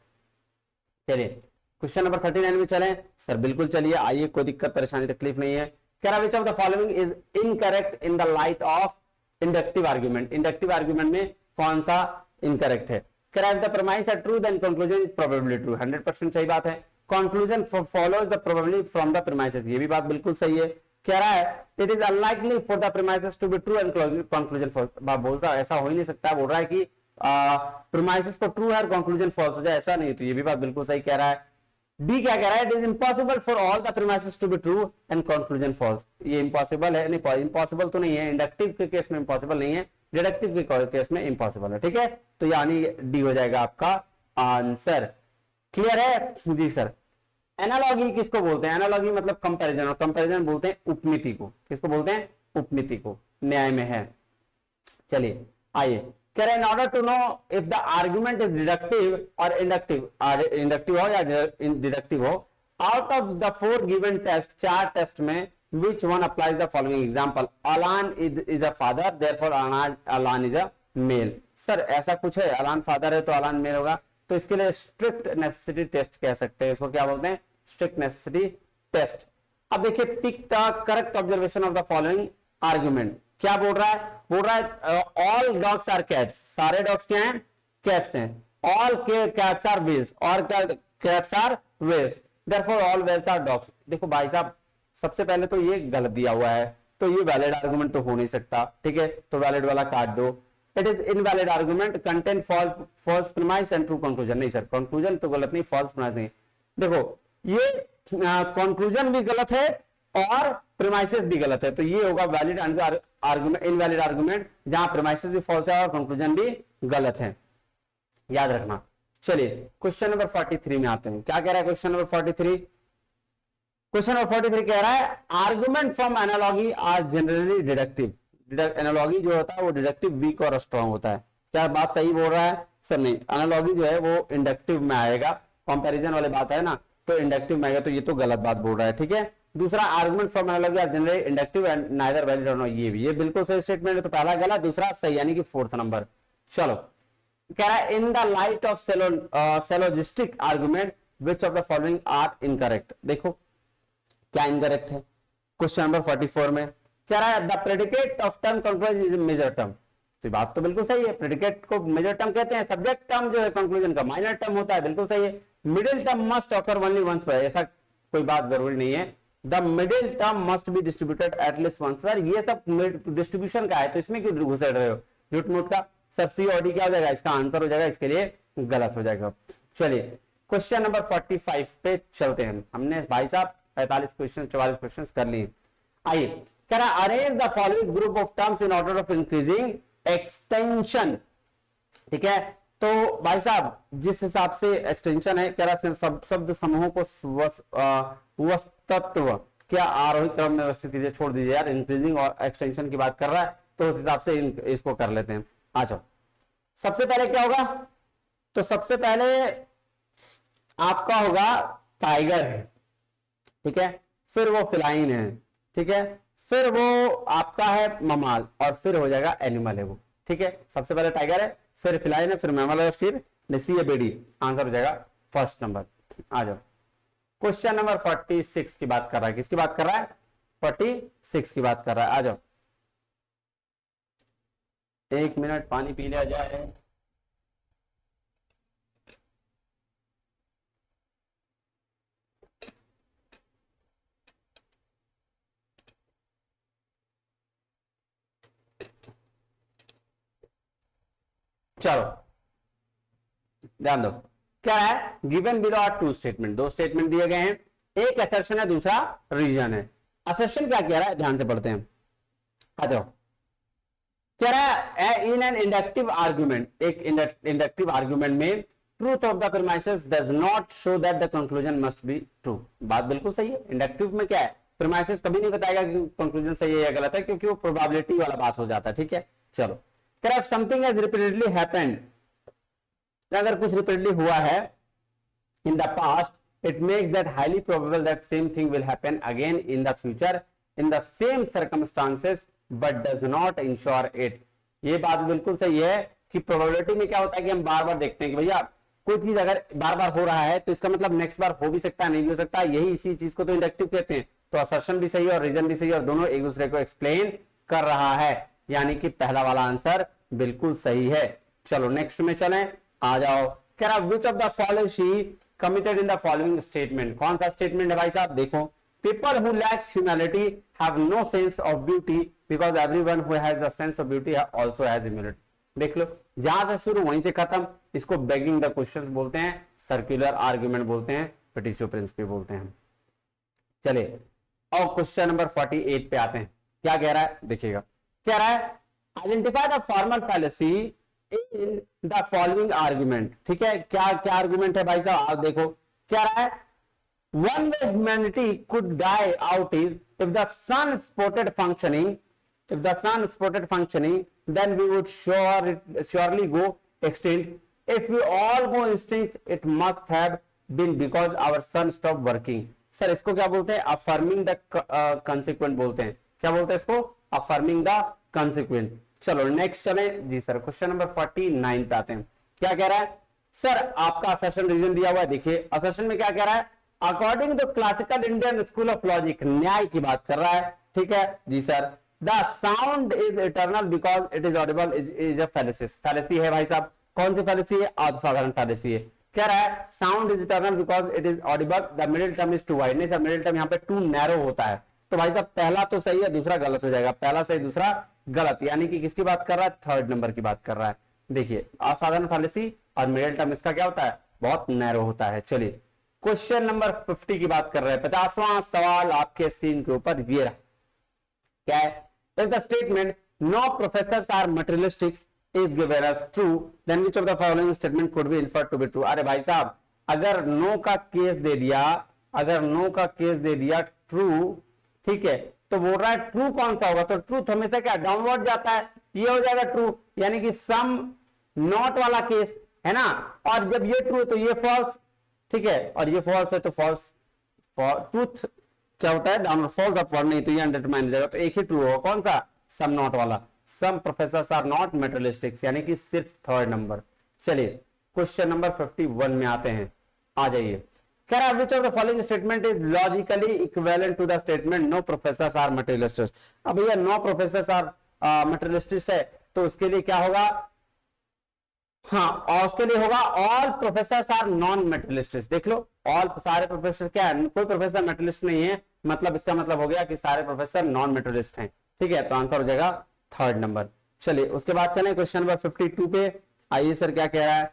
चलिए क्वेश्चन नंबर 39 में चलें। सर बिल्कुल चलिए, आइए, कोई दिक्कत परेशानी तकलीफ नहीं है। कह रहा which of the following is incorrect in the light of inductive argument, inductive argument में कौन सा इनकरेक्ट है। कह रहा the premise are true then conclusion is probably true, 100% सही बात है। Conclusion follows the probably from the premises, ये भी बात बिल्कुल सही है। कह रहा है it is unlikely for the premises to be true and conclusion false, बोलता ऐसा हो ही नहीं सकता, बोल रहा है कि प्रीमाइसेस को ट्रू है और कंक्लूजन फॉल्स हो जाए, ऐसा नहीं, तो ये भी बात बिल्कुल सही कह रहा है। डी क्या कह रहा है, it is impossible for all the premises to be true and conclusion false, ये इम्पॉसिबल है, नहीं इम्पॉसिबल तो नहीं है, इंडक्टिव के केस में इम्पॉसिबल नहीं है, डिडक्टिव के केस में इम्पॉसिबल है, ठीक है, तो यानी डी हो जाएगा आपका आंसर। क्लियर है जी सर। एनालॉगी किसको बोलते हैं, एनालॉगी मतलब कंपैरिजन, और कंपैरिजन बोलते हैं उपमिति को, किसको बोलते हैं, उपमिति को, न्याय में है। चलिए आइए, कह रहे in order to know if the argument is deductive और इंडक्टिव, इंडक्टिव हो या डिडक्टिव हो, out of the 4 given test, 4 test में which one applies the following example, Alan is a father therefore Alan is a male। Sir ऐसा कुछ है, अलान father है तो अलान मेल होगा, तो इसके लिए स्ट्रिक्ट नेसेसिटी टेस्ट कह सकते हैं, इसको क्या बोलते हैं, स्ट्रिक्ट नेसेसिटी टेस्ट। अब देखिए, pick the correct observation of the following argument, क्या बोल रहा है, बोल रहा है ऑल डॉग्स आर कैट्स, सारे डॉग्स क्या हैं, कैट्स हैं, ऑल कैट्स आर व्हेल्स, और cats are whales, therefore all whales are dogs. देखो भाई साहब, सबसे पहले तो ये गलत दिया हुआ है, तो ये वैलिड आर्गुमेंट तो हो नहीं सकता, ठीक है, तो वैलिड वाला काट दो। It is invalid argument contain false premise and true conclusion, नहीं सर, कंक्लूजन तो गलत नहीं, फॉल्स प्रीमाइस नहीं। देखो ये कंक्लूजन भी गलत है और प्रीमाइसेस भी गलत है, तो ये होगा वैलिड आर्गुमेंट, इनवैलिड आर्गुमेंट, जहां प्रीमाइसेस भी फॉल्स है और कंक्लूजन भी गलत है, याद रखना। चलिए क्वेश्चन नंबर 43 में आते हैं, क्या कह रहा है क्वेश्चन नंबर 43, क्वेश्चन नंबर 43 कह रहा है argument from analogy are generally deductive, analogy जो होता है वो डिडक्टिव वीक और स्ट्रॉन्ग होता है, क्या बात सही बोल रहा है सर, नहीं, एनालॉगी जो है वो इंडक्टिव में आएगा, कंपैरिजन वाली बात है ना, तो इंडक्टिव में आएगा, तो ये तो गलत बात बोल रहा है, ठीक है। दूसरा, argument from analogy are generally inductive and neither valid और नॉट, ये भी, ये बिल्कुल सही स्टेटमेंट है, तो पहला गलत, दूसरा सही, यानी कि 4th नंबर। चलो, कह रहा है in the light of syllogistic argument which of the following are incorrect, देखो क्या इनकरेक्ट है, क्वेश्चन नंबर 44 में कह रहा है the predicate of term conclusion is major term, तो बात तो बिल्कुल सही है, प्रेडिकेट को मेजर टर्म कहते हैं, सब्जेक्ट टर्म जो है कंक्लूजन का माइनर टर्म होता है, बिल्कुल सही है। Middle term must occur only once पर, ऐसा कोई बात जरूरी नहीं है, the middle term must be distributed at least once. Sir ये सब डिस्ट्रीब्यूशन का है, तो इसमें क्यों घुसेड़ रहे हो झूठ मूठ का। सर सी और डी क्या हो जाएगा, इसका आंसर हो जाएगा, इसके लिए गलत हो जाएगा। चलिए क्वेश्चन नंबर 45 पे चलते हैं, हमने भाई साहब 45 क्वेश्चन 44 क्वेश्चन कर लिए। आइए, कह रहा है arrange the following group of terms in order of increasing extension, ठीक है, तो भाई साहब जिस हिसाब से एक्सटेंशन है, कह रहा है शब्द समूहों को वस्तत्व क्या आरोही क्रम में व्यवस्थित कीजिए, छोड़ दीजिए यार, इंक्रीजिंग और एक्सटेंशन की बात कर रहा है, तो उस हिसाब से इसको कर लेते हैं। आ जाओ, सबसे पहले क्या होगा, तो सबसे पहले आपका होगा टाइगर है, ठीक है, फिर वो फिलाइन है, ठीक है, फिर वो आपका है ममाल, और फिर हो जाएगा एनिमल है वो, ठीक है, सबसे पहले टाइगर है, फिर फिलाइन है, फिर मैमल है, फिर निसी या बेडी, आंसर हो जाएगा 1st नंबर। आ जाओ, क्वेश्चन नंबर 46 की बात कर रहा है, किसकी बात कर रहा है, 46 की बात कर रहा है। आ जाओ, 1 मिनट पानी पी लिया जाए। चलो ध्यान दो, क्या है, given below are 2 statement, 2 statement दिए गए हैं, एक असर्शन है, दूसरा रीजन है। असर्शन क्या कह रहा है, ध्यान से पढ़ते हैं, आ जाओ। कह रहा है इन एन इंडक्टिव आर्ग्यूमेंट, एक इंडक्टिव आर्ग्यूमेंट में truth of the premises does not show that the conclusion must be true. बात बिल्कुल सही है, इंडक्टिव में क्या है, प्रीमाइसेस कभी नहीं बताएगा कि कंक्लूजन सही है या गलत है, क्योंकि वो प्रोबेबिलिटी वाला बात हो जाता है। ठीक है, चलो। कह रहा है समथिंग हैज रिपीटेडली हैपेंड, अगर कुछ रिपीटेडली हुआ है in the past, it makes that highly probable that same thing will happen again in the future in the same circumstances but does not ensure it। ये बात बिल्कुल सही है कि प्रोबेबिलिटी में क्या होता है कि हम बार बार देखते हैं कि भैया कोई चीज अगर बार बार हो रहा है तो इसका मतलब नेक्स्ट बार हो भी सकता है, नहीं भी हो सकता, यही इसी चीज को तो इंडक्टिव कहते हैं। तो असर्शन भी सही है और रीजन भी सही है और दोनों एक दूसरे को एक्सप्लेन कर रहा है, यानी कि पहला वाला आंसर बिल्कुल सही है। चलो नेक्स्ट में चलें, आ जाओ। कह रहा which of the following committed in the following statement, कौन सा स्टेटमेंट है भाई साहब, देखो। People who lacks humanity have no sense of beauty because everyone who has the sense of beauty also has immunity. देख लो, जहां से शुरू वहीं से खत्म। इसको बेगिंग द क्वेश्चंस बोलते हैं, सर्कुलर आर्ग्यूमेंट बोलते हैं, पेटिशो प्रिंसिपल बोलते हैं। चले और क्वेश्चन नंबर 48 पे आते हैं। क्या कह रहा है, देखिएगा। कह रहा है identify the formal fallacy in the following argument. ठीक है, क्या क्या आर्ग्यूमेंट है भाई साहब, आप देखो। क्या रहा है, one way humanity could die out is if the sun spotted functioning, if the sun spotted functioning then we would surely go extinct। if we all go extinct it must have been because our sun stopped working। Sir इसको क्या बोलते हैं, affirming the consequent बोलते हैं। क्या बोलते हैं इसको, affirming the consequent। चलो नेक्स्ट चले जी सर, क्वेश्चन नंबर 49 पे आते हैं। क्या कह रहा है सर, आपका असर्शन रीजन दिया हुआ है, देखिए असर्शन में क्या कह रहा है, according to classical Indian school of logic, Nyaya की बात कर रहा है। ठीक है जी sir, The sound is eternal because it is audible is a fallacy। fallacy है भाई साहब, कौन सी fallacy है, असाधारण fallacy है। कह रहा है sound is eternal because it is audible, the middle term is too wide। नहीं सर, middle term यहाँ पे too narrow होता है। तो भाई साहब पहला तो सही है, दूसरा गलत हो जाएगा, पहला सही दूसरा गलत, यानी कि किसकी बात कर रहा है, थर्ड नंबर की बात कर रहा है। देखिए असाधारण fallacy और मिडिल टर्म इसका क्या होता है, बहुत नैरो होता है। चलिए क्वेश्चन नंबर 50 की बात कर रहे हैं। 50वां सवाल आपके स्क्रीन के ऊपर ये रहा। क्या है, if the statement no professors are materialistics is given as true then which of the following statement could be inferred to be true। अरे भाई साहब अगर नो का केस दे दिया, अगर नो का केस दे दिया ट्रू, ठीक है, तो बोल रहा है ट्रू कौन सा होगा, तो ट्रूथ हमेशा क्या डाउनवर्ड जाता है, ये हो जाएगा ट्रू, यानी कि सम नॉट वाला केस है ना। और जब ये ट्रू है तो ये फॉल्स, ठीक है, और ये फॉल्स है तो फॉल्स। ट्रूथ क्या होता है, डाउनवर्ड, फॉल्स अपवर्ड, नहीं तो ये अनडिटरमाइंड जाएगा, तो एक ही ट्रू होगा, कौन सा, सम नॉट वाला। Some professors are not materialistics, यानी कि सिर्फ थर्ड नंबर। चलिए क्वेश्चन नंबर 51 में आते हैं, आ जाइए। कह रहा है which of the following statement is logically equivalent to the statement no professors are materialistics. अब भैया नो प्रोफेसर्स आर मेटेरियलिस्टिक्स है, तो उसके लिए क्या होगा, हाँ, और उसके लिए होगा ऑल प्रोफेसर्स आर नॉन मेटेरियलिस्टिक्स। देख लो, ऑल सारे प्रोफेसर क्या है, कोई प्रोफेसर मेटेरियलिस्ट नहीं है, मतलब इसका मतलब हो गया कि सारे प्रोफेसर नॉन मेटेरियलिस्ट हैं। ठीक है, तो आंसर हो जाएगा थर्ड नंबर। चलिए उसके बाद चले क्वेश्चन नंबर 52 पे। आइए सर क्या कह रहा है,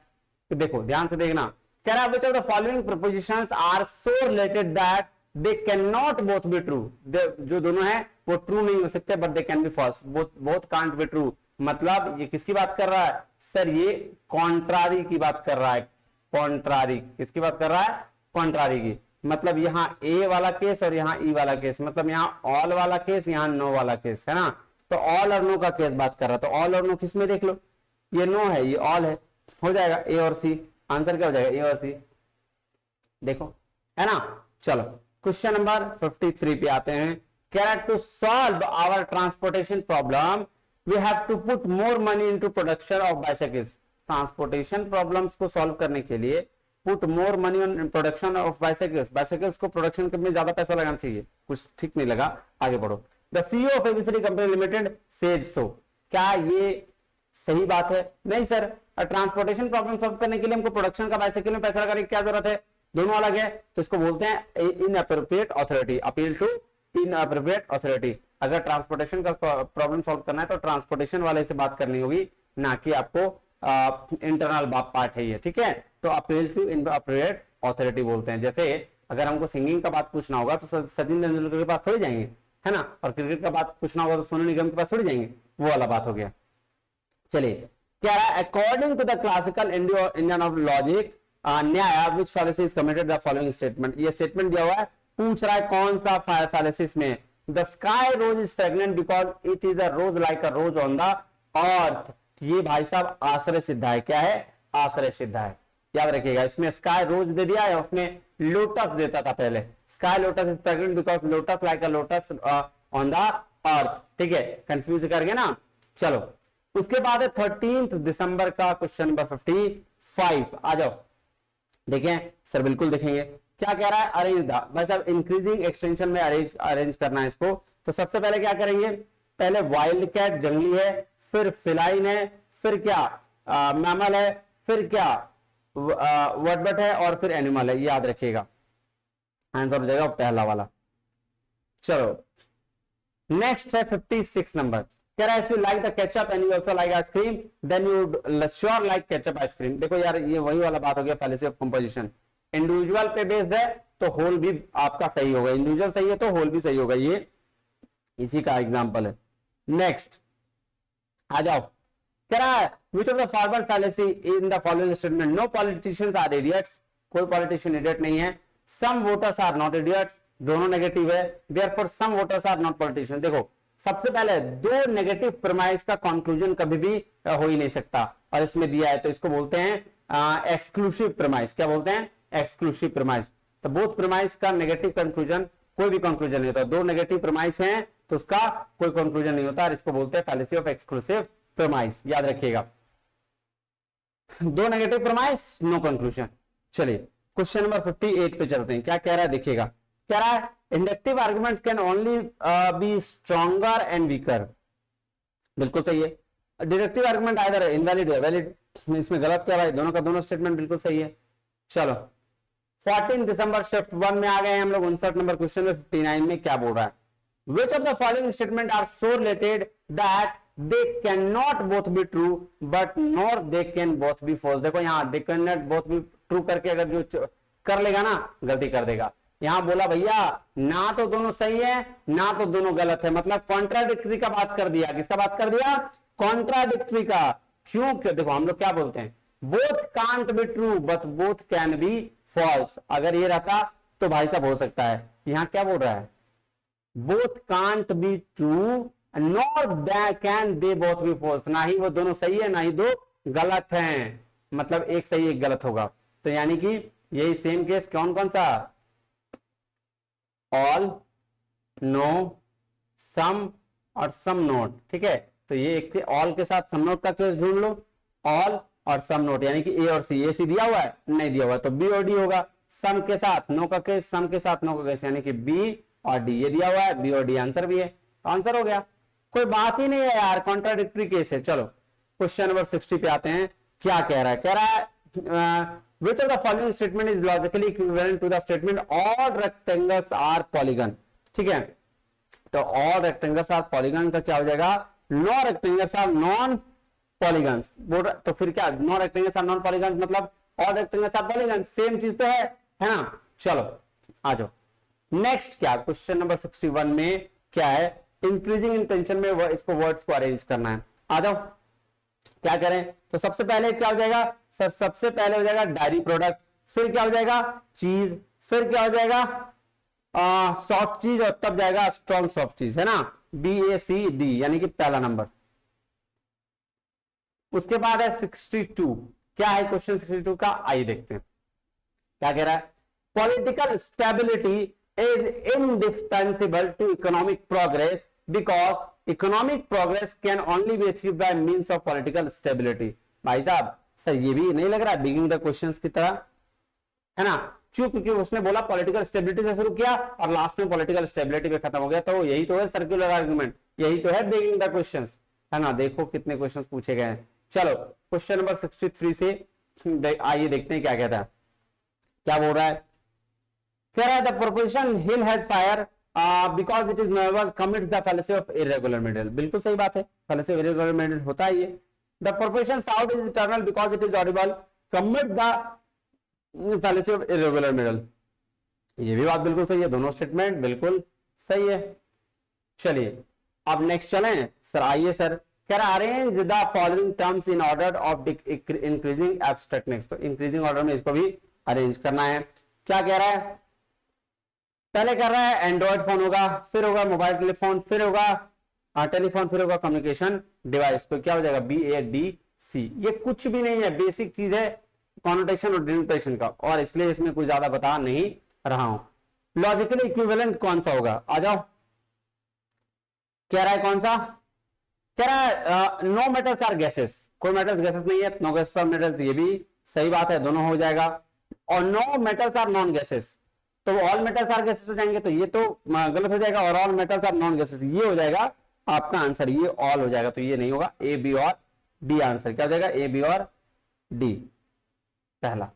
तो देखो ध्यान से देखना। कह रहा है which of the following propositions are so related that they can not both be true. जो दोनों हैं वो ट्रू नहीं हो सकते, but they can be false, both can't be true. मतलब ये किसकी बात कर रहा है सर, ये कॉन्ट्रारी की बात कर रहा है। कॉन्ट्रारी किसकी बात कर रहा है, कॉन्ट्रारी की। मतलब यहाँ ए वाला केस और यहाँ ई वाला केस, मतलब यहाँ ऑल वाला केस, यहाँ नो वाला केस, है ना। तो ऑल और नो का केस बात कर रहा है, तो ऑल और नो किस में देख लो, ये नो है ये ऑल है, हो जाएगा ए और सी। आंसर क्या हो जाएगा, ए और सी, देखो, है ना। चलो क्वेश्चन नंबर 53 पे आते हैं। कह रहा है to solve our transportation problem we have to put more money into production of bicycles। Transportation problems को सॉल्व करने के लिए put more money on production of bicycles, bicycles को प्रोडक्शन में ज्यादा पैसा लगाना चाहिए। कुछ ठीक नहीं लगा, आगे बढ़ो। The CEO of ABCD Company Limited says so। क्या ये सही बात है, नहीं सर, ट्रांसपोर्टेशन प्रॉब्लम सॉल्व करने के लिए हमको प्रोडक्शन का बाइसाइकिल में पैसा लगाने की क्या जरूरत है, दोनों अलग है, तो इसको बोलते हैं inappropriate authority, appeal to inappropriate authority. अगर ट्रांसपोर्टेशन का प्रॉब्लम सॉल्व करना है तो ट्रांसपोर्टेशन वाले से बात करनी होगी, ना कि आपको इंटरनल पार्ट है ये, ठीक है। तो अपील टू इनएप्रोप्रिएट अथॉरिटी बोलते हैं। जैसे अगर हमको सिंगिंग का बात पूछना होगा तो सचिन तेंदुलकर के पास थोड़ी जाएंगे, है ना, और क्रिकेट का बात पूछना होगा तो सोनू निगम के पास थोड़ी जाएंगे, वो वाला बात हो गया। चलिए क्या है, according to the classical Indian of logic Nyaya which fallacy is committed the following statement, ये स्टेटमेंट दिया हुआ है, पूछ रहा है कौन सा फैलेसिस में, the sky rose is fragrant because it is a rose like a rose on the earth, ये भाई साहब आश्रय सिद्ध है, क्या है, आश्रय सिद्ध है, याद रखिएगा। इसमें स्काई रोज दे दिया है, उसमें लोटस देता था पहले, sky lotus is fragrant because lotus like a lotus on the अर्थ, ठीक है, कंफ्यूज करके ना। चलो उसके बाद है 13 दिसंबर का क्वेश्चन नंबर 55, आ जाओ देखें सर, बिल्कुल देखेंगे क्या कह रहा है, अरेंज द, भाई साहब इंक्रीजिंग एक्सटेंशन में अरेंज करना है इसको। तो सबसे पहले क्या करेंगे, पहले वाइल्ड कैट जंगली है, फिर फिलाइन है, फिर क्या मैमल है, फिर क्या वर्डबट है, और फिर एनिमल है, याद रखिएगा, आंसर हो जाएगा पहला वाला। चलो नेक्स्ट है 56 नंबर, कह रहा है if you like the ketchup and you also like ice cream then you sure like ketchup ice cream. देखो यार ये वही वाला बात हो गया, फैलेसी ऑफ कंपोजिशन, इंडिविजुअल पे बेस्ड है तो होल भी आपका सही होगा, इंडिविजुअल सही है तो होल भी सही होगा, ये इसी का एग्जांपल है। नेक्स्ट आ जाओ, कह रहा है which of the forward fallacy in the following statement, no politicians are idiots, कोई पॉलिटिशियन इडियट नहीं है, some voters are not idiots, दोनों नेगेटिव है, therefore some voters are not politicians। देखो सबसे पहले दो नेगेटिव प्रीमाइस का कंक्लूजन कभी भी हो ही नहीं सकता, और इसमें दिया है तो इसको बोलते हैं एक्सक्लूसिव प्रीमाइस, क्या बोलते हैं, एक्सक्लूसिव प्रीमाइस। तो बोथ प्रीमाइस का नेगेटिव कंक्लूजन कोई भी कंक्लूजन नहीं होता, दो नेगेटिव प्रीमाइस हैं तो उसका कोई कंक्लूजन नहीं होता, और इसको बोलते हैं फैलेसी ऑफ एक्सक्लूसिव प्रीमाइस, याद रखिएगा, दो नेगेटिव प्रीमाइस नो कंक्लूजन। चलिए क्वेश्चन नंबर 58 पे चलते हैं, क्या कह रहा है देखिएगा, कह रहा है inductive arguments can only B stronger and weaker, बिल्कुल सही है, डिडक्टिव आर्गुमेंट आइदर इनवैलिड या वैलिड, इसमें गलत क्या है, दोनों का दोनों स्टेटमेंट बिल्कुल सही है। चलो 14 दिसंबर शिफ्ट 1 में आ गए हम लोग, 59 नंबर क्वेश्चन में 59 में क्या बोल रहा है, which of the following statement are so related that they cannot both be true but nor they can both be false। देखो यहाँ they cannot both be true करके अगर जो कर लेगा ना गलती कर देगा, यहां बोला भैया ना तो दोनों सही है ना तो दोनों गलत है, मतलब कॉन्ट्राडिक्टरी का बात कर दिया, किसका बात कर दिया, कॉन्ट्राडिक्टरी का। क्यों, देखो हम लोग क्या बोलते हैं, both can't be true but both can be false, अगर ये रहता तो भाई साहब हो सकता है, यहां क्या बोल रहा है, both can't be true nor can they both be false, ना ही वो दोनों सही है ना ही दो गलत हैं, मतलब एक सही एक गलत होगा। तो यानी कि यही सेम केस कौन कौन सा, ऑल, नो, सम और सम नोट, ठीक है। तो ये एक ऑल के साथ सम नोट का केस ढूंढ लो, ऑल और सम नोट, यानी कि ए और सी, ए सी दिया हुआ है नहीं दिया हुआ तो बी और डी होगा, सम के साथ नो का केस, सम के साथ नो का केस, यानी कि बी और डी, ये दिया हुआ है बी और डी आंसर भी है, तो आंसर हो गया, कोई बात ही नहीं है यार, कॉन्ट्राडिक्टरी केस है। चलो क्वेश्चन नंबर 60 पे आते हैं, क्या कह रहा है, कह रहा है which of the following statement is logically equivalent to the statement all rectangles are polygon, ठीक है। तो all rectangles are polygon का क्या हो जाएगा, no rectangles are non polygons, तो फिर क्या, no rectangles are non polygons मतलब all rectangles are polygon, same चीज तो है ना। चलो आ जाओ नेक्स्ट, क्या क्वेश्चन नंबर 61 में क्या है, इंक्रीजिंग इंटेंशन में इसको वर्ड्स को अरेंज करना है, आ जाओ क्या करें। तो सबसे पहले क्या हो जाएगा सर, सबसे पहले हो जाएगा डायरी प्रोडक्ट, फिर क्या हो जाएगा चीज, फिर क्या हो जाएगा सॉफ्ट चीज, और तब जाएगा स्ट्रॉन्ग सॉफ्ट चीज, है ना, BACD यानी कि पहला नंबर। उसके बाद है 62, क्या है क्वेश्चन 62 का, आइए देखते हैं क्या कह रहा है, political stability is indispensable to economic progress because economic progress can only be achieve by means of political stability. भाई साहब सर ये भी नहीं लग रहा है बिगिनिंग द क्वेश्चंस की तरह, है ना, क्यों, क्योंकि उसने बोला पॉलिटिकल स्टेबिलिटी से शुरू किया और लास्ट में पॉलिटिकल स्टेबिलिटी पे खत्म हो गया, तो यही तो है सर्कुलर आर्गुमेंट, यही तो है बिगिनिंग द क्वेश्चंस, है ना। देखो कितने क्वेश्चंस पूछे गए हैं। चलो क्वेश्चन नंबर 63 से आइए देखते हैं क्या कहता है, क्या बोल रहा है, कह रहा है the proposition hill has fire because it is knowable commits the fallacy of irregular middle, बिल्कुल सही बात है, फैलेसी ऑफ इर्रेगुलर मिडल होता है ये। The proposition sound is eternal because it is audible commits the fallacy of irregular middle, ये भी बात बिल्कुल सही है, दोनों स्टेटमेंट बिल्कुल सही है। चलिए अब नेक्स्ट चलें सर, आइए सर, कह रहा arrange the following terms in order of increasing abstractness, तो इंक्रीजिंग ऑर्डर में इसको भी अरेंज करना है। क्या कह रहा है, पहले कर रहा है एंड्रॉइड फोन होगा, फिर होगा मोबाइल टेलीफोन, फिर होगा टेलीफोन, फिर होगा कम्युनिकेशन डिवाइस, तो क्या हो जाएगा BADC। ये कुछ भी नहीं है, बेसिक चीज है कॉनोटेशन और डिनोटेशन का, और इसलिए इसमें कुछ ज्यादा बता नहीं रहा हूं। लॉजिकली इक्विवेलेंट कौन सा होगा, आ जाओ, कह रहा है कौन सा, कह रहा है नो मेटल्स आर गैसेस, कोई मेटल्स गैसेस नहीं है, नो गैसेस आर मेटल्स, ये भी सही बात है, दोनों हो जाएगा। और no metals are non gases, तो ऑल मेटल्स आर गैसेस हो जाएंगे, तो ये तो गलत हो जाएगा, और all metals are non gases ये हो जाएगा आपका आंसर, ये ऑल हो जाएगा, तो ये नहीं होगा, A, B और D आंसर क्या हो जाएगा, A, B और D पहला।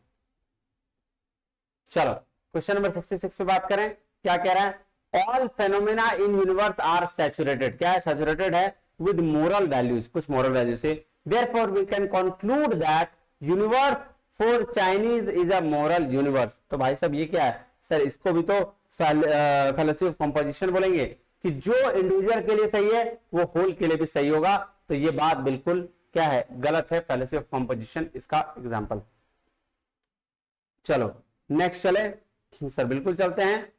चलो क्वेश्चन नंबर 66 पे बात करें, क्या कह रहा है, all phenomena in universe are saturated, क्या है, सैचुरेटेड है विद मोरल वैल्यूज, कुछ मोरल वैल्यू से, therefore we can conclude that universe for Chinese is a moral universe. तो भाई साहब ये क्या है सर, इसको भी तो फैलेसी ऑफ कंपोजिशन बोलेंगे कि जो इंडिविजुअल के लिए सही है वो होल के लिए भी सही होगा, तो ये बात बिल्कुल क्या है, गलत है, फैलेसी ऑफ कंपोजिशन इसका एग्जांपल। चलो नेक्स्ट चले सर, बिल्कुल चलते हैं,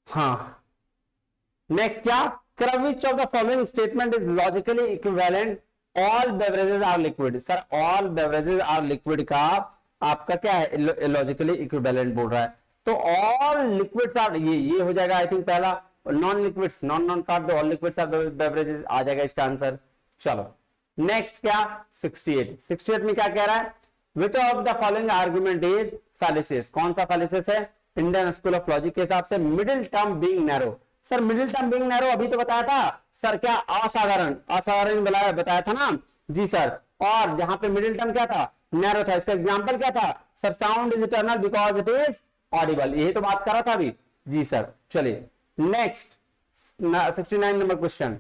हाँ नेक्स्ट क्या, which of the following statement is logically equivalent, all beverages are liquid। Sir all beverages are liquid का आपका क्या है, लॉजिकली इक्विवेलेंट बोल रहा है, तो ऑल लिक्विड्स आर, ये हो जाएगा आई थिंक पहला, नॉन लिक्विड्स, नॉन काट दो, ऑल लिक्विड्स आर बेवरेजेस आ जाएगा इसका आंसर। चलो नेक्स्ट क्या 68 में क्या कह रहा है, which of the following argument is fallacious, कौन सा फैलेसियस है, इंडियन स्कूल ऑफ लॉजिक के हिसाब से, middle term being narrow. Sir middle term being narrow अभी तो बताया था सर, क्या असाधारण, असाधारण बताया था ना जी सर, और जहां पे मिडिल टर्म क्या था, नैरो था, इसका एग्जांपल क्या था sir, sound is eternal because it is audible, यही तो बात कर रहा था अभी जी सर। चलिए नेक्स्ट 69 नंबर क्वेश्चन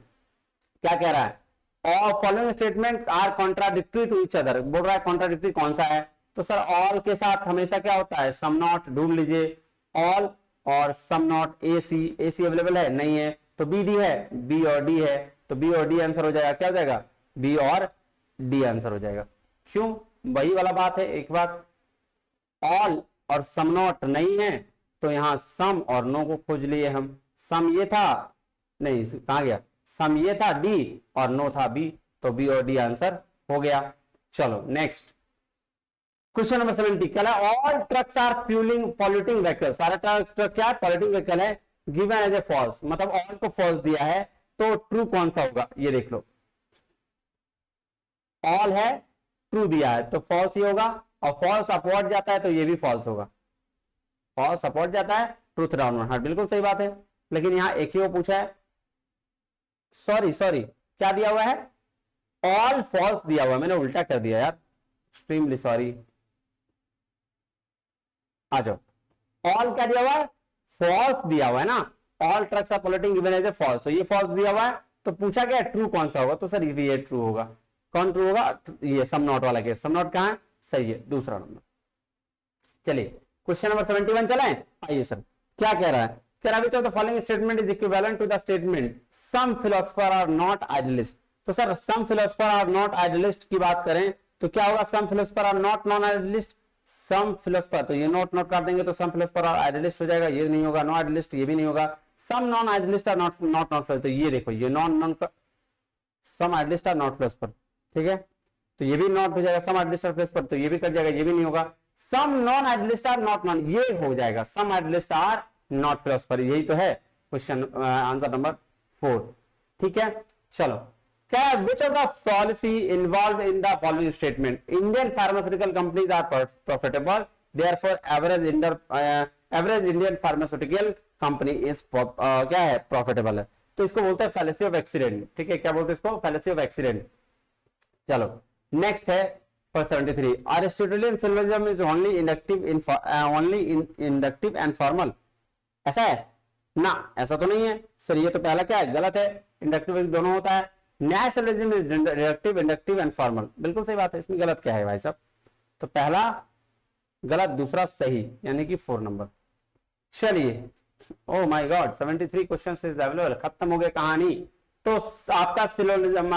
क्या कह रहा है, all following statement are contradictory to each other, बोल रहा है कॉन्ट्राडिक्टरी कौन सा है, तो सर ऑल के साथ हमेशा क्या होता है, सम नॉट, ढूंढ लीजिए ऑल और सम नॉट, AC अवेलेबल है नहीं है, तो BD है, B और D है, तो B और D आंसर हो जाएगा, क्या हो जाएगा, B और D आंसर हो जाएगा। क्यों, वही वाला बात है, एक बात ऑल और सम नॉट नहीं है, तो यहां सम और नो को खोज लिए हम, सम ये था, नहीं कहां गया, सम ये था D और नो था B, तो B और D आंसर हो गया। चलो नेक्स्ट क्वेश्चन नंबर 70 क्या है, all trucks are polluting vehicle, सारा ट्रक क्या है, पॉल्यूटिंग व्हीकल है, गिवन एज ए फॉल्स, मतलब ऑल को फॉल्स दिया है, तो ट्रू कौन सा होगा, ये देख लो, ऑल है, ट्रू दिया है, तो फॉल्स ही होगा, और फॉल्स अपवर्ड जाता है तो ये भी फॉल्स होगा, फॉल्स अपवर्ड जाता है, ट्रूथ डाउनवर्ड, हाँ बिल्कुल सही बात है, लेकिन यहां एक ही वो पूछा है, सॉरी क्या दिया हुआ है, ऑल फॉल्स दिया हुआ है, मैंने उल्टा कर दिया यार, एक्सट्रीमली सॉरी, आ जाओ, ऑल क्या दिया हुआ है, फॉल्स दिया हुआ है ना, all trucks are polluting given as a false, तो ये फॉल्स दिया हुआ है, तो पूछा गया ट्रू कौन सा होगा, तो सर ये ट्रू होगा, कौन ट्रू होगा, ये सम नॉट वाला केस, सम नॉट कहां है, सही है, दूसरा नंबर। चलिए क्वेश्चन नंबर 71 चलें, आइए सर क्या कह रहा है, कह रहा है which of the following statement is equivalent to the statement some philosopher are not idealist, तो sir some philosopher are not idealist की बात करें तो क्या होगा, some philosopher are not non idealist, some philosopher, तो ये नॉट कर देंगे तो सम फिलोसोफर आर आइडियलिस्ट हो जाएगा, ये नहीं होगा, नो आइडियलिस्ट ये भी नहीं होगा, some non idealist are not तो ये देखो, ये non some idealist are not philosopher, ठीक है, तो ये भी नॉट हो जाएगा, सम आइडियलिस्ट आर फिलोसोफर, तो ये भी कट जाएगा, ये भी नहीं होगा, some non idealist are not non, ये हो जाएगा, some idealist are not philosopher, यही तो है क्वेश्चन आंसर नंबर 4, ठीक है। चलो क्या, which of the policy involved in the following statement, Indian pharmaceutical companies are profitable, therefore average Indian pharmaceutical company is क्या है, profitable है, तो इसको बोलते हैं fallacy of accident, ठीक है, क्या बोलते हैं इसको, fallacy of accident। चलो नेक्स्ट है for 73, Aristotelian syllogism is only inductive and formal, ऐसा है ना, ऐसा तो नहीं है सर, ये तो पहला क्या है, गलत है, इंडक्टिव दोनों होता है, न्याय syllogism is deductive, inductive and formal, बिल्कुल सही बात है, इसमें गलत क्या है भाई साहब, तो पहला गलत, दूसरा सही, यानी कि 4 नंबर। चलिए, oh my God, 73 question is available, खत्म हो गए कहानी। तो आपका सिलोजिज्म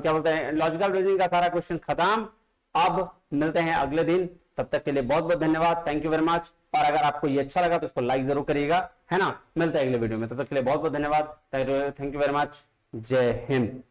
क्या बोलते हैं, लॉजिकल रीजनिंग का सारा क्वेश्चन खत्म। अब मिलते हैं अगले दिन, तब तक के लिए बहुत बहुत धन्यवाद, थैंक यू वेरी मच। और अगर आपको ये अच्छा लगा तो इसको लाइक जरूर करिएगा, है ना। मिलते हैं अगले वीडियो में, तब तक के लिए बहुत बहुत धन्यवाद, थैंक यू वेरी मच, जय हिंद।